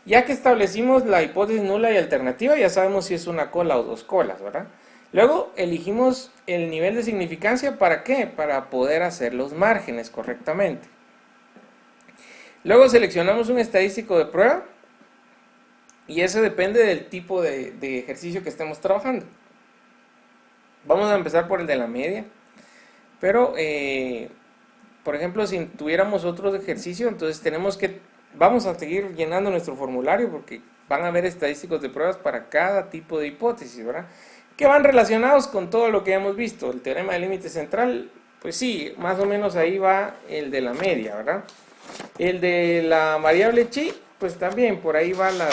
Ya que establecimos la hipótesis nula y alternativa, ya sabemos si es una cola o dos colas, ¿verdad? Luego elegimos el nivel de significancia, ¿para qué? Para poder hacer los márgenes correctamente. Luego seleccionamos un estadístico de prueba y eso depende del tipo de ejercicio que estemos trabajando. Vamos a empezar por el de la media, pero por ejemplo, si tuviéramos otros ejercicios, entonces vamos a seguir llenando nuestro formulario porque van a haber estadísticos de pruebas para cada tipo de hipótesis, ¿verdad? Que van relacionados con todo lo que hemos visto. El teorema del límite central, pues sí, más o menos ahí va el de la media, ¿verdad? El de la variable chi, pues también por ahí va la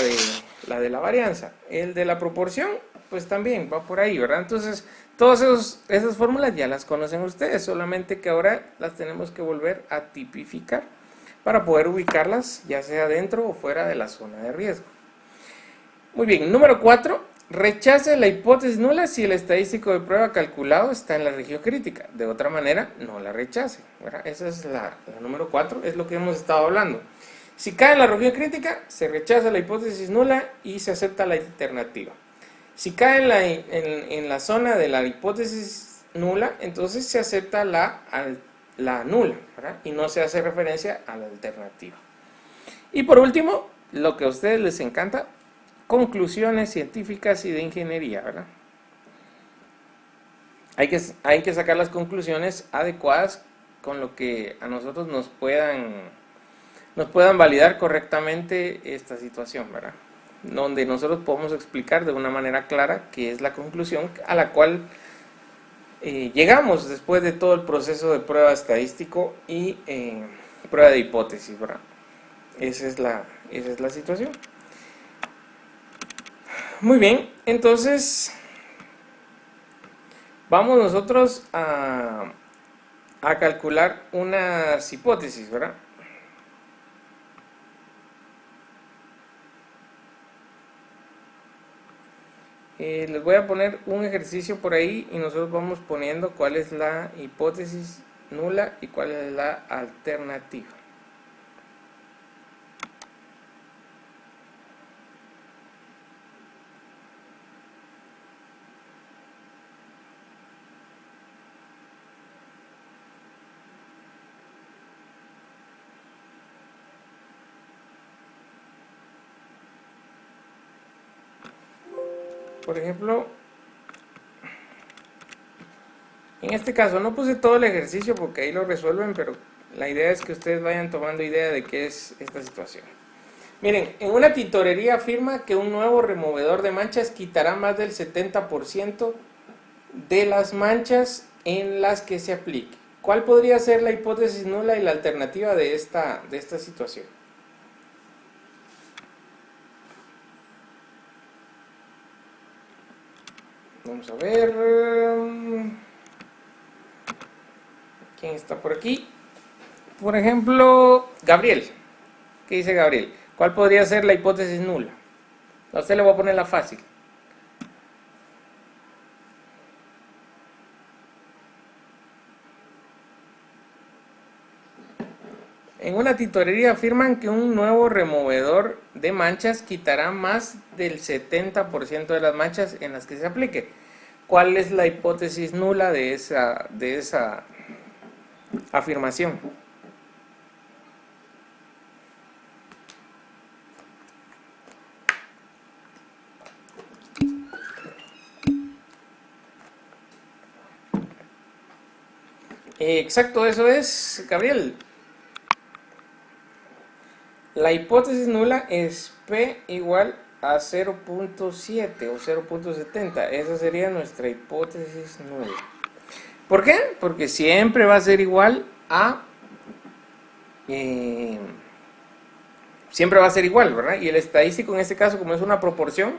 de la varianza. El de la proporción, pues también va por ahí, ¿verdad? Entonces, todas esas fórmulas ya las conocen ustedes, solamente que ahora las tenemos que volver a tipificar para poder ubicarlas ya sea dentro o fuera de la zona de riesgo. Muy bien, número 4, rechace la hipótesis nula si el estadístico de prueba calculado está en la región crítica. De otra manera, no la rechace, ¿verdad? Esa es la número 4, es lo que hemos estado hablando. Si cae en la región crítica, se rechaza la hipótesis nula y se acepta la alternativa. Si cae en la zona de la hipótesis nula, entonces se acepta la nula, ¿verdad? Y no se hace referencia a la alternativa. Y por último, lo que a ustedes les encanta, conclusiones científicas y de ingeniería, ¿verdad? Hay que sacar las conclusiones adecuadas con lo que a nosotros nos puedan validar correctamente esta situación, ¿verdad? Donde nosotros podemos explicar de una manera clara qué es la conclusión a la cual llegamos después de todo el proceso de prueba estadístico y prueba de hipótesis, ¿verdad? Esa es la situación. Muy bien, entonces vamos nosotros a calcular unas hipótesis, ¿verdad? Les voy a poner un ejercicio por ahí y nosotros vamos poniendo cuál es la hipótesis nula y cuál es la alternativa. Por ejemplo, en este caso no puse todo el ejercicio porque ahí lo resuelven, pero la idea es que ustedes vayan tomando idea de qué es esta situación. Miren, en una tintorería afirma que un nuevo removedor de manchas quitará más del 70% de las manchas en las que se aplique. ¿Cuál podría ser la hipótesis nula y la alternativa de esta situación? Vamos a ver. ¿Quién está por aquí? Por ejemplo, Gabriel. ¿Qué dice Gabriel? ¿Cuál podría ser la hipótesis nula? A usted le voy a poner la fácil. En una tintorería afirman que un nuevo removedor de manchas quitará más del 70% de las manchas en las que se aplique. ¿Cuál es la hipótesis nula de esa afirmación? Exacto, eso es, Gabriel. La hipótesis nula es P igual a 0.7 o 0.70. Esa sería nuestra hipótesis nula. ¿Por qué? Porque siempre va a ser igual a... siempre va a ser igual, ¿verdad? Y el estadístico en este caso, como es una proporción,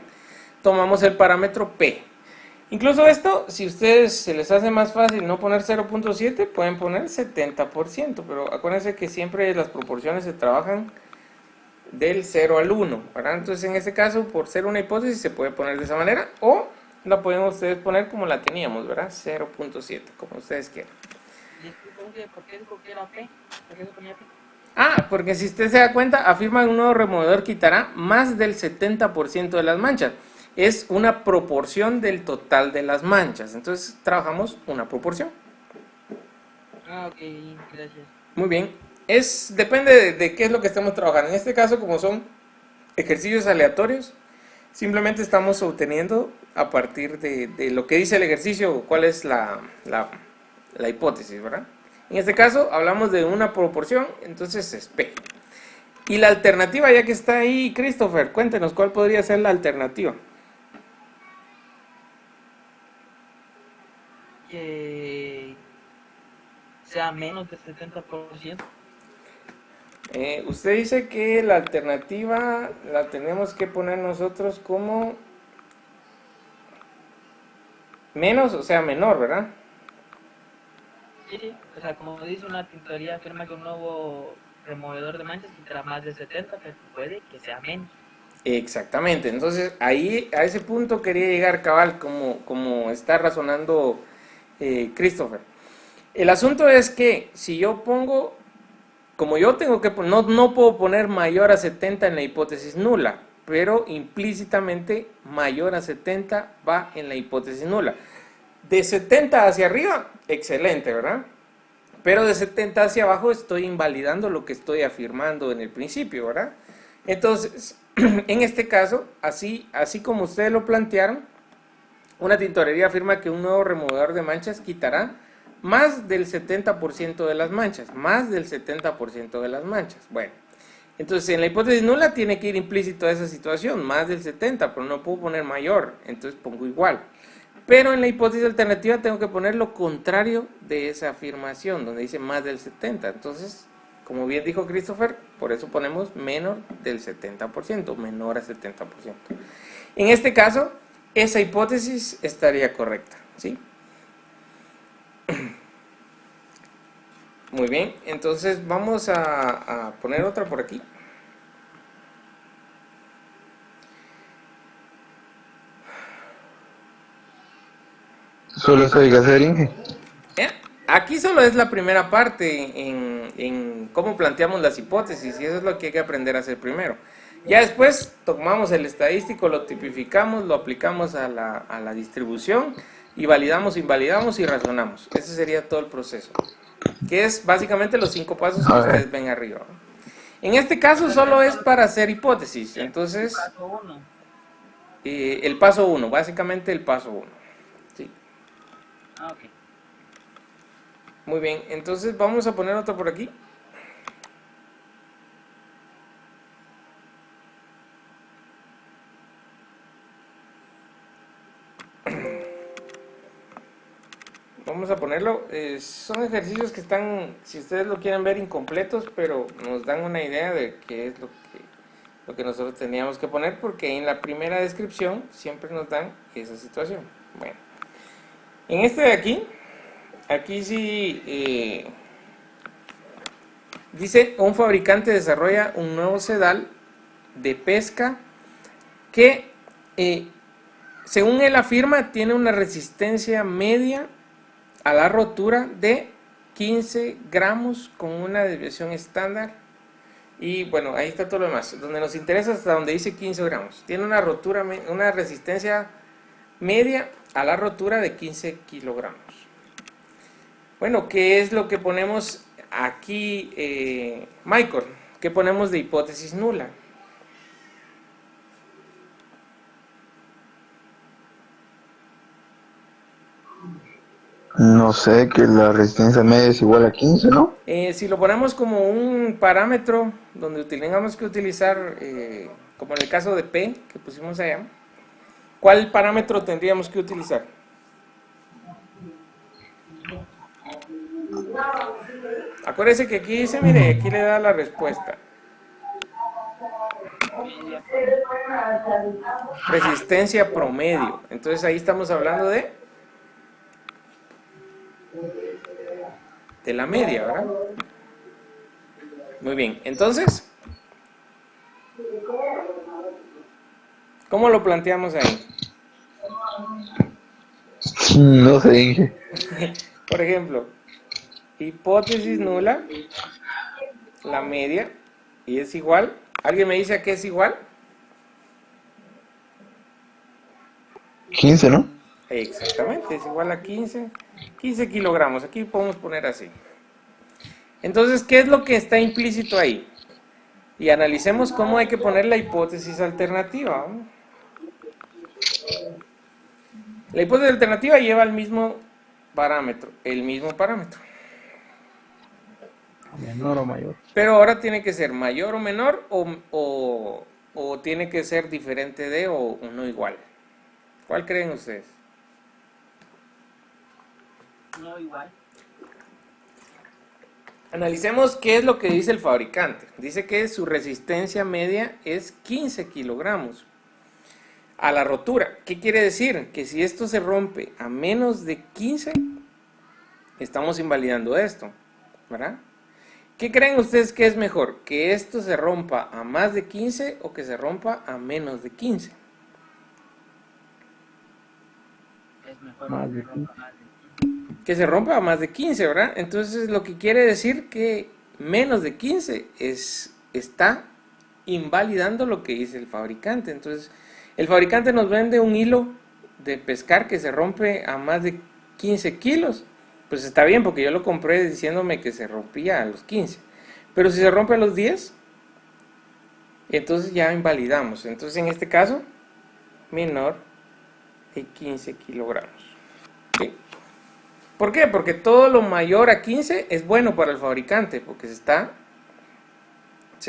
tomamos el parámetro P. Incluso esto, si a ustedes se les hace más fácil no poner 0.7, pueden poner 70%, pero acuérdense que siempre las proporciones se trabajan del 0 al 1, ¿verdad? Entonces en este caso, por ser una hipótesis, se puede poner de esa manera, o la pueden ustedes poner como la teníamos, ¿verdad? 0.7, como ustedes quieran. ¿Por qué dijo que era P? ¿Por qué se ponía P? Ah, porque si usted se da cuenta, afirma que un nuevo removedor quitará más del 70% de las manchas. Es una proporción del total de las manchas. Entonces trabajamos una proporción. Ah, ok, gracias. Muy bien. Depende de qué es lo que estamos trabajando. En este caso, como son ejercicios aleatorios, simplemente estamos obteniendo a partir de lo que dice el ejercicio cuál es la hipótesis, ¿verdad? En este caso hablamos de una proporción, entonces es P. Y la alternativa, ya que está ahí, Christopher, cuéntenos cuál podría ser la alternativa. Que sea menos del 70%. Usted dice que la alternativa la tenemos que poner nosotros como menos, o sea, menor, ¿verdad? Sí, o sea, como dice una tintorería, afirma que un nuevo removedor de manchas quitará más de 70, pero puede que sea menos. Exactamente, entonces ahí a ese punto quería llegar cabal, como está razonando Christopher. El asunto es que si yo pongo, como yo tengo que no puedo poner mayor a 70 en la hipótesis nula, pero implícitamente mayor a 70 va en la hipótesis nula. De 70 hacia arriba, excelente, ¿verdad? Pero de 70 hacia abajo estoy invalidando lo que estoy afirmando en el principio, ¿verdad? Entonces, en este caso, así como ustedes lo plantearon, una tintorería afirma que un nuevo removedor de manchas quitará más del 70% de las manchas, más del 70% de las manchas. Bueno, entonces en la hipótesis nula tiene que ir implícito a esa situación, más del 70, pero no puedo poner mayor, entonces pongo igual. Pero en la hipótesis alternativa tengo que poner lo contrario de esa afirmación, donde dice más del 70. Entonces, como bien dijo Christopher, por eso ponemos menor del 70%, menor a 70%. En este caso, esa hipótesis estaría correcta, ¿sí? Muy bien, entonces vamos a poner otra por aquí. Solo eso hay que hacer, Inge. Aquí solo es la primera parte en cómo planteamos las hipótesis y eso es lo que hay que aprender a hacer primero. Ya después tomamos el estadístico, lo tipificamos, lo aplicamos a la distribución y validamos, invalidamos y razonamos. Ese sería todo el proceso, que es básicamente los 5 pasos que A ver. ustedes ven arriba. En este caso solo es para hacer hipótesis, entonces Paso 1. el paso 1, básicamente el paso 1. ¿Sí? Ah, ok. Muy bien, entonces vamos a poner otro por aquí. Vamos a ponerlo, son ejercicios que están, si ustedes lo quieren ver, incompletos, pero nos dan una idea de qué es lo que nosotros teníamos que poner, porque en la primera descripción siempre nos dan esa situación. Bueno, en este de aquí sí dice, un fabricante desarrolla un nuevo sedal de pesca que, según él afirma, tiene una resistencia media a la rotura de 15 gramos con una desviación estándar. Y bueno, ahí está todo lo demás. Donde nos interesa hasta donde dice 15 gramos. Tiene una rotura, una resistencia media a la rotura de 15 kilogramos. Bueno, ¿qué es lo que ponemos aquí, Michael? ¿Qué ponemos de hipótesis nula? No sé, que la resistencia media es igual a 15, ¿no? Si lo ponemos como un parámetro donde tengamos que utilizar, como en el caso de P que pusimos allá, ¿cuál parámetro tendríamos que utilizar? Acuérdese que aquí dice, mire, aquí le da la respuesta. Resistencia promedio. Entonces ahí estamos hablando de la media, ¿verdad? Muy bien, entonces, ¿cómo lo planteamos ahí? No sé, Inge. Por ejemplo, hipótesis nula, la media, y es igual. ¿Alguien me dice a qué es igual? 15, ¿no? Exactamente, es igual a 15 kilogramos. Aquí podemos poner así. Entonces, ¿qué es lo que está implícito ahí? Y analicemos cómo hay que poner la hipótesis alternativa. La hipótesis alternativa lleva el mismo parámetro, Menor o mayor. Pero ahora tiene que ser mayor o menor o tiene que ser diferente de o no igual. ¿Cuál creen ustedes? No igual. Analicemos qué es lo que dice el fabricante. Dice que su resistencia media es 15 kilogramos a la rotura. ¿Qué quiere decir? Que si esto se rompe a menos de 15, estamos invalidando esto, ¿verdad? ¿Qué creen ustedes que es mejor? ¿Que esto se rompa a más de 15 o que se rompa a menos de 15? Es mejor Más que de rompa 15. más de 15. Que se rompa a más de 15, ¿verdad? Entonces lo que quiere decir que menos de 15 está invalidando lo que dice el fabricante. Entonces el fabricante nos vende un hilo de pescar que se rompe a más de 15 kilos, pues está bien porque yo lo compré diciéndome que se rompía a los 15. Pero si se rompe a los 10, entonces ya invalidamos. Entonces en este caso, menor de 15 kilogramos. ¿Sí? ¿Por qué? Porque todo lo mayor a 15 es bueno para el fabricante, porque se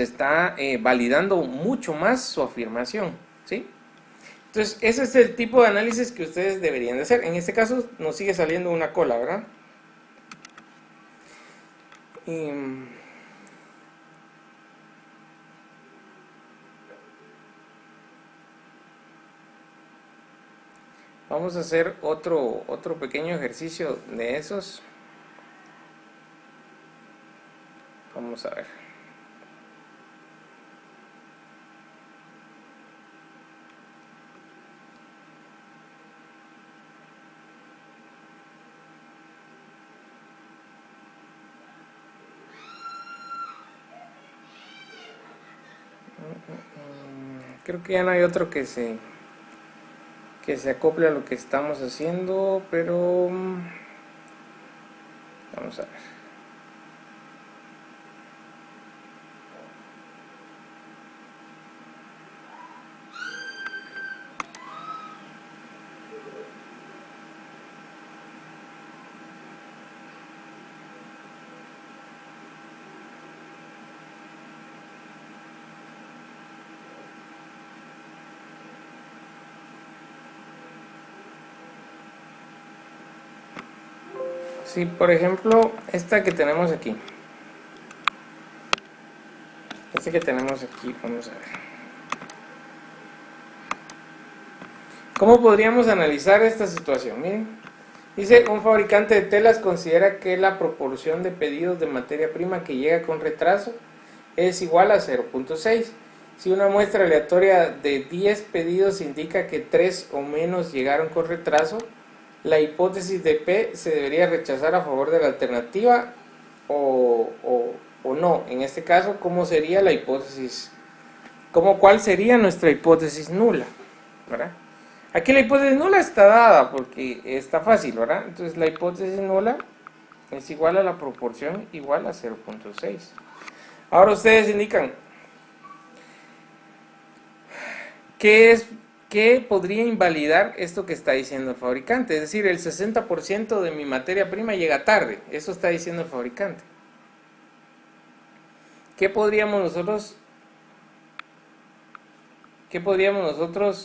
está validando mucho más su afirmación. ¿Sí? Entonces, ese es el tipo de análisis que ustedes deberían de hacer. En este caso nos sigue saliendo una cola, ¿verdad? Vamos a hacer otro pequeño ejercicio de esos. Vamos a ver. Creo que ya no hay otro que se acople a lo que estamos haciendo, pero vamos a ver. Sí, por ejemplo, esta que tenemos aquí. Este que tenemos aquí, vamos a ver. ¿Cómo podríamos analizar esta situación? Miren, dice, un fabricante de telas considera que la proporción de pedidos de materia prima que llega con retraso es igual a 0.6. Si una muestra aleatoria de 10 pedidos indica que 3 o menos llegaron con retraso, la hipótesis de P se debería rechazar a favor de la alternativa o no. En este caso, ¿cómo sería la hipótesis? ¿Cuál sería nuestra hipótesis nula? ¿Verdad? Aquí la hipótesis nula está dada porque está fácil, ¿verdad? Entonces la hipótesis nula es igual a la proporción igual a 0.6. Ahora ustedes indican, ¿qué podría invalidar esto que está diciendo el fabricante? Es decir, el 60% de mi materia prima llega tarde. Eso está diciendo el fabricante. ¿Qué podríamos nosotros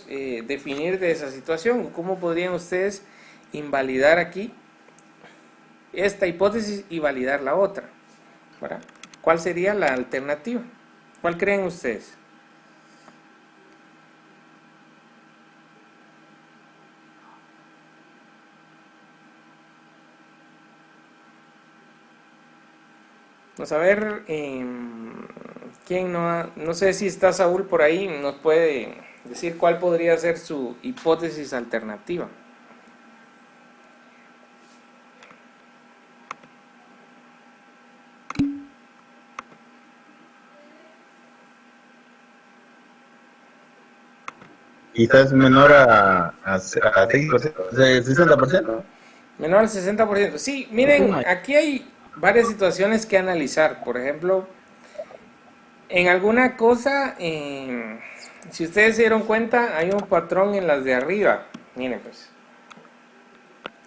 definir de esa situación? ¿Cómo podrían ustedes invalidar aquí esta hipótesis y validar la otra? ¿Verdad? ¿Cuál sería la alternativa? ¿Cuál creen ustedes? Vamos a ver, ¿quién no sé si está Saúl por ahí, nos puede decir cuál podría ser su hipótesis alternativa? Quizás menor a 5%, 60%. Menor al 60%. Sí, miren, aquí hay varias situaciones que analizar. Por ejemplo, en alguna cosa, si ustedes se dieron cuenta, hay un patrón en las de arriba. Miren pues.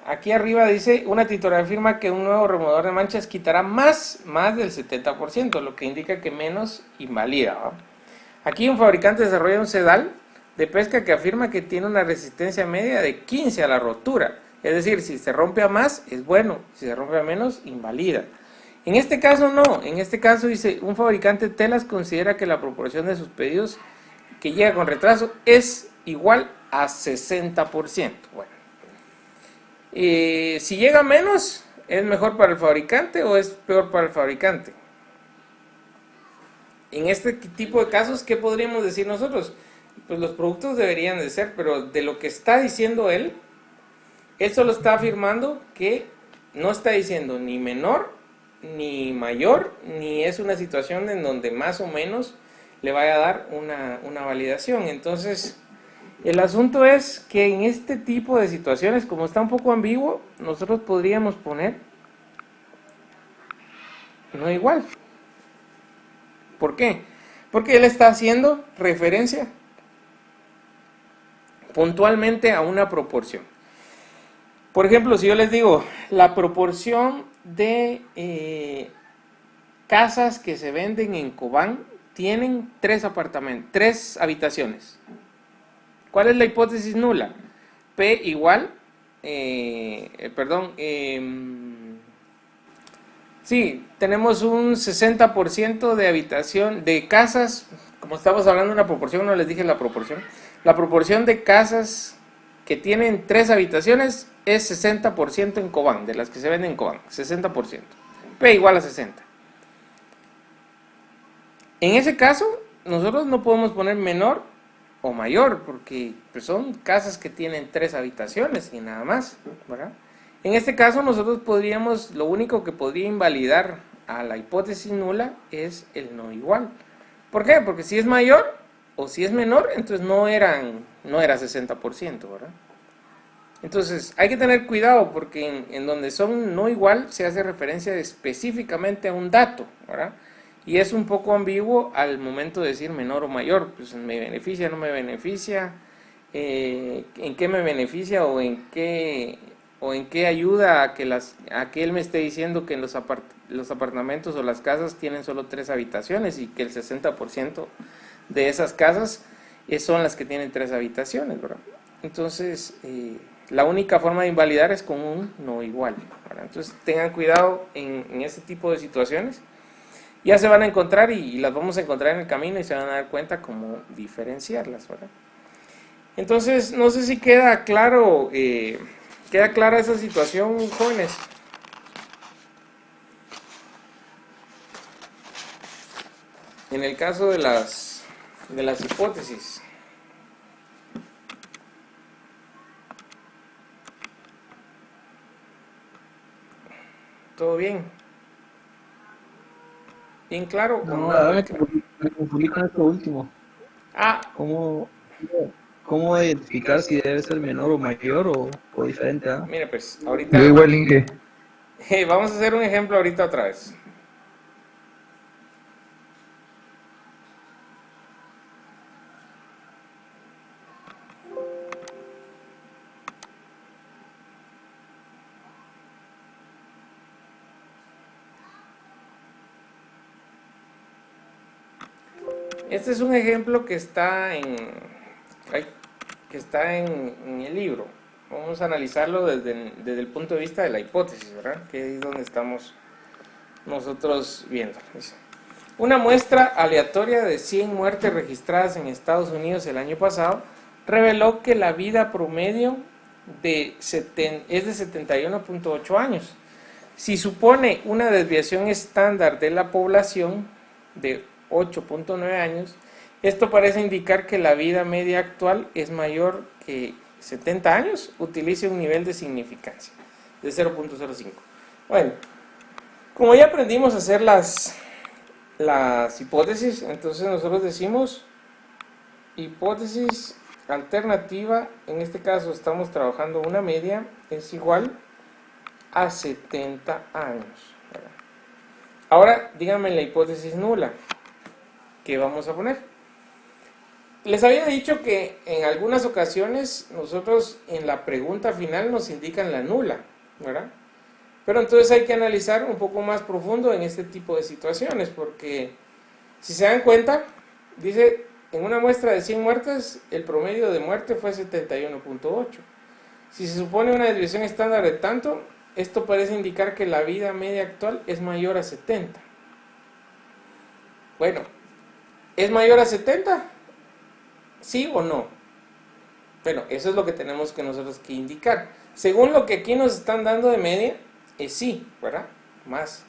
Aquí arriba dice, una titular afirma que un nuevo removedor de manchas quitará más del 70%, lo que indica que menos invalida, ¿va? Aquí un fabricante desarrolla un sedal de pesca que afirma que tiene una resistencia media de 15 a la rotura. Es decir, si se rompe a más, es bueno. Si se rompe a menos, invalida. En este caso no. En este caso dice, un fabricante de telas considera que la proporción de sus pedidos que llega con retraso es igual a 60%. Bueno. Si llega a menos, ¿es mejor para el fabricante o es peor para el fabricante? En este tipo de casos, ¿qué podríamos decir nosotros? Pues los productos deberían de ser, pero de lo que está diciendo él solo está afirmando que no está diciendo ni menor, ni mayor, ni es una situación en donde más o menos le vaya a dar una validación. Entonces, El asunto es que en este tipo de situaciones, como está un poco ambiguo, nosotros podríamos poner no igual. ¿Por qué? Porque él está haciendo referencia puntualmente a una proporción. Por ejemplo, si yo les digo la proporción de casas que se venden en Cobán tienen 3 apartamentos, 3 habitaciones. ¿Cuál es la hipótesis nula? P igual, sí, tenemos un 60% de habitación, de casas, como estamos hablando de una proporción, no les dije la proporción de casas que tienen 3 habitaciones es 60% en Cobán, de las que se venden en Cobán, 60%. P igual a 60. En ese caso, nosotros no podemos poner menor o mayor, porque pues, son casas que tienen 3 habitaciones y nada más, ¿verdad? En este caso, nosotros podríamos, lo único que podría invalidar a la hipótesis nula es el no igual. ¿Por qué? Porque si es mayor o si es menor, entonces no era 60%, ¿verdad? Entonces, hay que tener cuidado porque en donde son no igual se hace referencia específicamente a un dato, ¿verdad? Y es un poco ambiguo al momento de decir menor o mayor, pues me beneficia, no me beneficia, en qué me beneficia o en qué ayuda a que él me esté diciendo que los apartamentos o las casas tienen solo 3 habitaciones y que el 60% de esas casas son las que tienen 3 habitaciones, ¿verdad? Entonces, la única forma de invalidar es con un no igual, ¿verdad? Entonces, tengan cuidado en este tipo de situaciones. Ya se van a encontrar y las vamos a encontrar en el camino y se van a dar cuenta cómo diferenciarlas, ¿verdad? Entonces, no sé si queda claro, queda clara esa situación, jóvenes. En el caso de las hipótesis. ¿Todo bien? ¿Bien claro o No, no la verdad muy claro? me confundí con esto último. Ah, ¿Cómo, cómo identificar si debe ser menor o mayor o diferente a? mire pues, Yo ahorita igual, Inge. vamos a hacer un ejemplo ahorita otra vez. Este es un ejemplo que está en el libro. Vamos a analizarlo desde el punto de vista de la hipótesis, ¿verdad? Que es donde estamos nosotros viendo. Una muestra aleatoria de 100 muertes registradas en Estados Unidos el año pasado reveló que la vida promedio es de 71.8 años. Si supone una desviación estándar de la población de 8.9 años, esto parece indicar que la vida media actual es mayor que 70 años, utilice un nivel de significancia de 0.05. Bueno, como ya aprendimos a hacer las hipótesis, entonces nosotros decimos hipótesis alternativa, en este caso estamos trabajando una media, es igual a 70 años. Ahora díganme la hipótesis nula que vamos a poner. Les había dicho que en algunas ocasiones nosotros en la pregunta final nos indican la nula, ¿verdad? Pero entonces hay que analizar un poco más profundo en este tipo de situaciones, porque si se dan cuenta, dice, en una muestra de 100 muertes, el promedio de muerte fue 71.8. Si se supone una desviación estándar de tanto, esto parece indicar que la vida media actual es mayor a 70. Bueno, ¿es mayor a 70? ¿Sí o no? Bueno, eso es lo que tenemos que nosotros que indicar. Según lo que aquí nos están dando de media, es sí, ¿verdad? Más.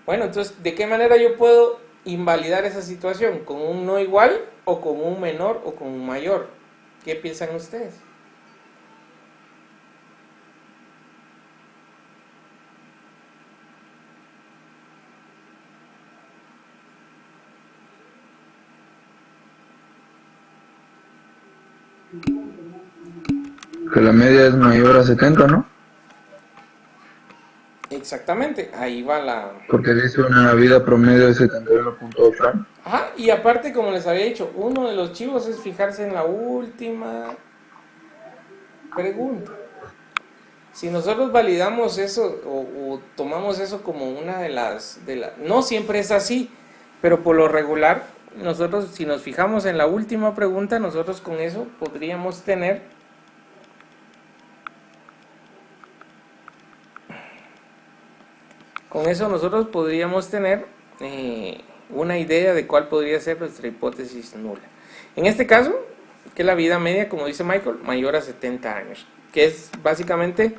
Bueno, entonces, ¿de qué manera yo puedo invalidar esa situación? ¿Con un no igual o con un menor o con un mayor? ¿Qué piensan ustedes? Que la media es mayor a 70, ¿no? Exactamente, ahí va la... Porque dice una vida promedio de 71.8 años. Ajá, y aparte, como les había dicho, uno de los chivos es fijarse en la última pregunta. Si nosotros validamos eso o tomamos eso como una no siempre es así, pero por lo regular, nosotros si nos fijamos en la última pregunta, nosotros con eso podríamos tener una idea de cuál podría ser nuestra hipótesis nula. En este caso, que la vida media, como dice Michael, mayor a 70 años, que es básicamente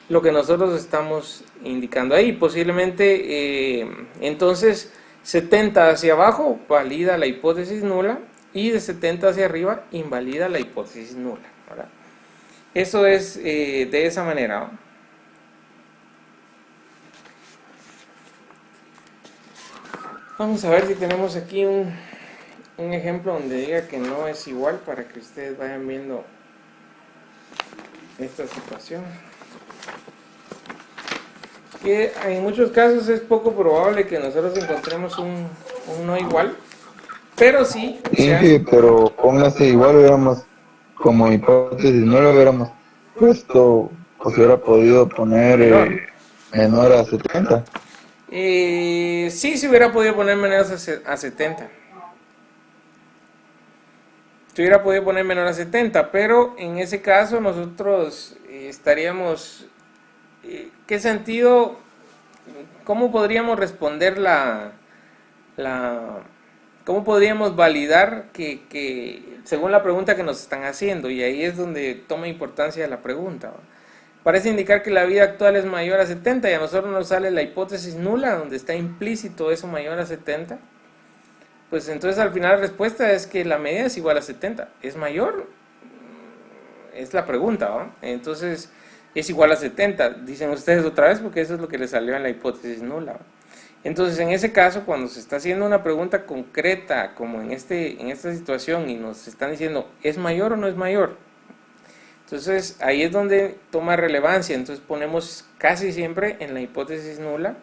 lo que nosotros estamos indicando ahí. Posiblemente, entonces, 70 hacia abajo valida la hipótesis nula y de 70 hacia arriba invalida la hipótesis nula, ¿verdad? Eso es de esa manera, ¿no? Vamos a ver si tenemos aquí un ejemplo donde diga que no es igual para que ustedes vayan viendo esta situación. Que en muchos casos es poco probable que nosotros encontremos un no igual, pero sí se hace. Sí, pero póngase igual, hubiéramos, como hipótesis, no lo hubiéramos puesto, pues hubiera podido poner Menor. menor a 70. Sí se hubiera podido poner menor a 70. Se hubiera podido poner menor a 70, pero en ese caso nosotros estaríamos... ¿Qué sentido? ¿Cómo podríamos responder la cómo podríamos validar que según la pregunta que nos están haciendo? Y ahí es donde toma importancia la pregunta, ¿va? Parece indicar que la vida actual es mayor a 70 y a nosotros nos sale la hipótesis nula, donde está implícito eso mayor a 70. Pues entonces al final la respuesta es que la media es igual a 70. ¿Es mayor? Es la pregunta, ¿va? Entonces es igual a 70, dicen ustedes otra vez, porque eso es lo que les salió en la hipótesis nula, ¿va? Entonces, en ese caso, cuando se está haciendo una pregunta concreta, como en esta situación, y nos están diciendo, ¿es mayor o no es mayor? Entonces, ahí es donde toma relevancia. Entonces, ponemos casi siempre en la hipótesis nula,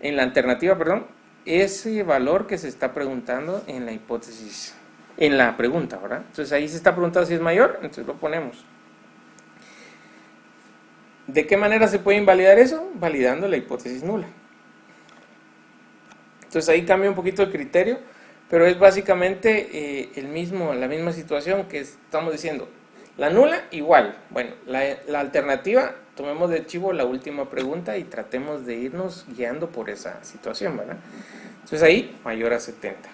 en la alternativa, perdón, ese valor que se está preguntando en la hipótesis, en la pregunta, ¿verdad? Entonces, ahí se está preguntando si es mayor, entonces lo ponemos. ¿De qué manera se puede invalidar eso? Validando la hipótesis nula. Entonces ahí cambia un poquito el criterio, pero es básicamente la misma situación que estamos diciendo. La nula, igual. Bueno, la alternativa, tomemos de chivo la última pregunta y tratemos de irnos guiando por esa situación, ¿verdad? Entonces ahí, mayor a 70.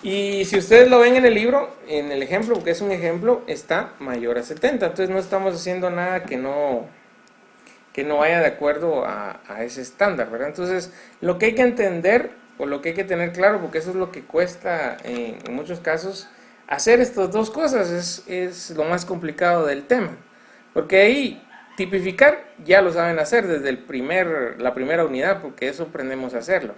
Y si ustedes lo ven en el libro, en el ejemplo, porque es un ejemplo, está mayor a 70. Entonces no estamos haciendo nada que no vaya de acuerdo a ese estándar, ¿verdad? Entonces, lo que hay que entender o lo que hay que tener claro, porque eso es lo que cuesta en muchos casos, hacer estas dos cosas es lo más complicado del tema, porque ahí tipificar ya lo saben hacer desde la primera unidad, porque eso aprendemos a hacerlo,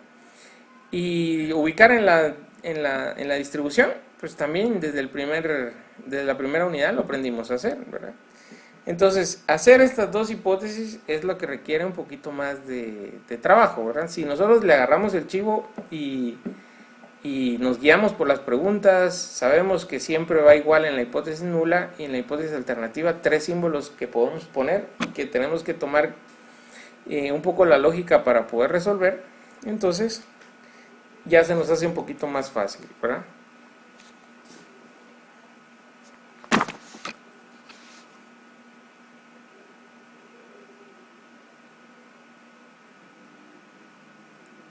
y ubicar en la distribución, pues también desde la primera unidad lo aprendimos a hacer, ¿verdad? Entonces, hacer estas dos hipótesis es lo que requiere un poquito más de trabajo, ¿verdad? Si nosotros le agarramos el chivo y nos guiamos por las preguntas, sabemos que siempre va igual en la hipótesis nula y en la hipótesis alternativa, tres símbolos que podemos poner y que tenemos que tomar un poco la lógica para poder resolver, entonces ya se nos hace un poquito más fácil, ¿verdad?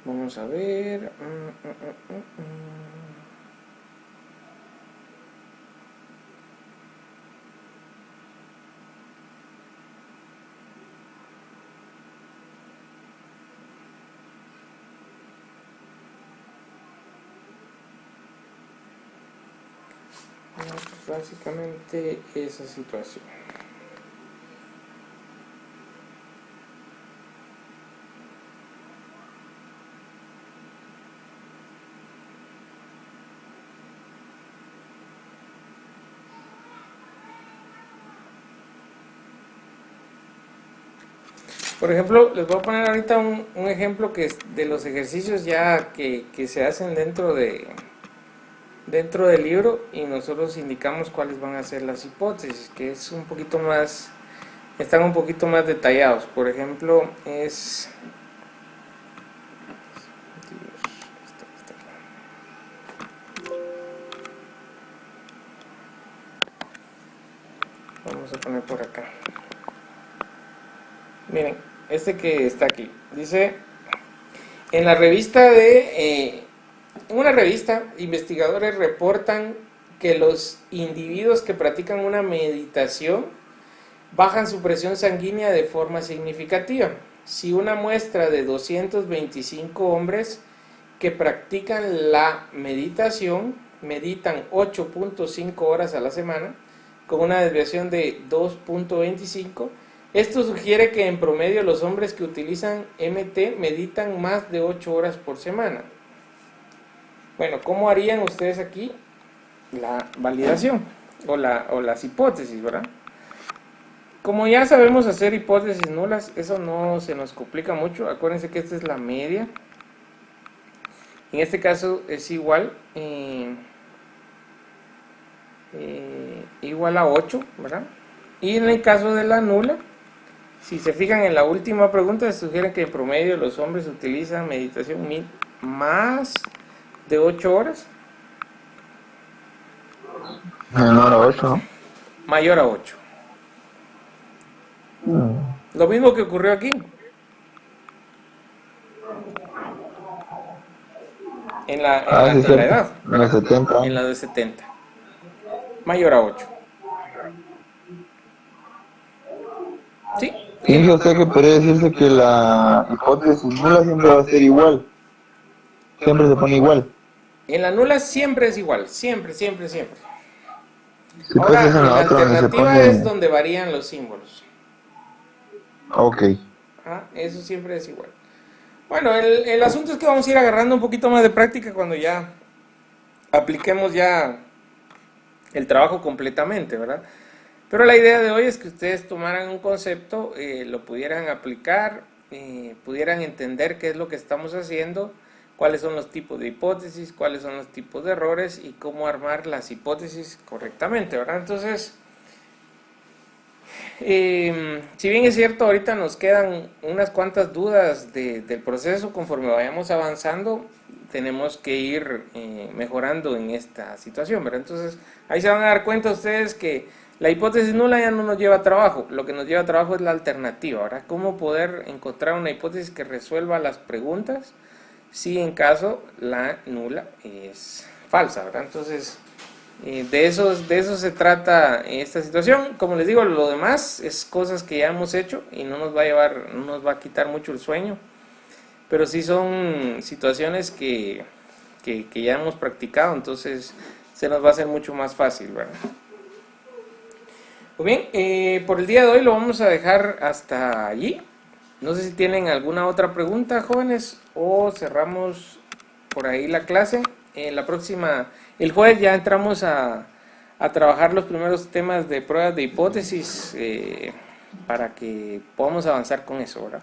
Vamos a ver. Pues básicamente esa situación. Por ejemplo, les voy a poner ahorita un ejemplo que es de los ejercicios ya que se hacen dentro del libro, y nosotros indicamos cuáles van a ser las hipótesis, que es un poquito más, están un poquito más detallados. Por ejemplo, es... Vamos a poner por acá. Miren, este que está aquí, dice, en la revista en una revista, investigadores reportan que los individuos que practican una meditación bajan su presión sanguínea de forma significativa. Si una muestra de 225 hombres que practican la meditación meditan 8.5 horas a la semana, con una desviación de 2.25, esto sugiere que en promedio los hombres que utilizan MT meditan más de 8 horas por semana. Bueno, ¿cómo harían ustedes aquí la validación o las hipótesis, verdad? Como ya sabemos hacer hipótesis nulas, eso no se nos complica mucho. Acuérdense que esta es la media. En este caso es igual igual a 8, ¿verdad? Y en el caso de la nula, si se fijan en la última pregunta, se sugiere que en promedio los hombres utilizan meditación más de 8 horas. Menor a 8, ¿no? Mayor a 8. Lo mismo que ocurrió aquí. En la edad. En la 70. En la de 70. Mayor a 8. ¿Sí? Fíjese usted que podría decirse que la hipótesis nula siempre va a ser igual. Siempre se pone igual. En la nula siempre es igual. Siempre, siempre, siempre. Si Ahora, pues en en la la otra donde se alternativa es pone... donde varían los símbolos. Ok. Eso siempre es igual. Bueno, el asunto es que vamos a ir agarrando un poquito más de práctica cuando ya apliquemos ya el trabajo completamente, ¿verdad? Pero la idea de hoy es que ustedes tomaran un concepto, lo pudieran aplicar, pudieran entender qué es lo que estamos haciendo, cuáles son los tipos de hipótesis, cuáles son los tipos de errores y cómo armar las hipótesis correctamente, ¿verdad? Entonces, si bien es cierto, ahorita nos quedan unas cuantas dudas del proceso. Conforme vayamos avanzando, tenemos que ir mejorando en esta situación, ¿verdad? Entonces, ahí se van a dar cuenta ustedes que la hipótesis nula ya no nos lleva trabajo. Lo que nos lleva trabajo es la alternativa, ¿verdad? Cómo poder encontrar una hipótesis que resuelva las preguntas si en caso la nula es falsa, ¿verdad? Entonces, de eso se trata esta situación. Como les digo, lo demás es cosas que ya hemos hecho y no nos va a quitar mucho el sueño, pero sí son situaciones que ya hemos practicado, entonces se nos va a hacer mucho más fácil, ¿verdad? Muy bien, por el día de hoy lo vamos a dejar hasta allí. No sé si tienen alguna otra pregunta, jóvenes, o cerramos por ahí la clase. El jueves ya entramos a trabajar los primeros temas de pruebas de hipótesis para que podamos avanzar con eso, ¿verdad?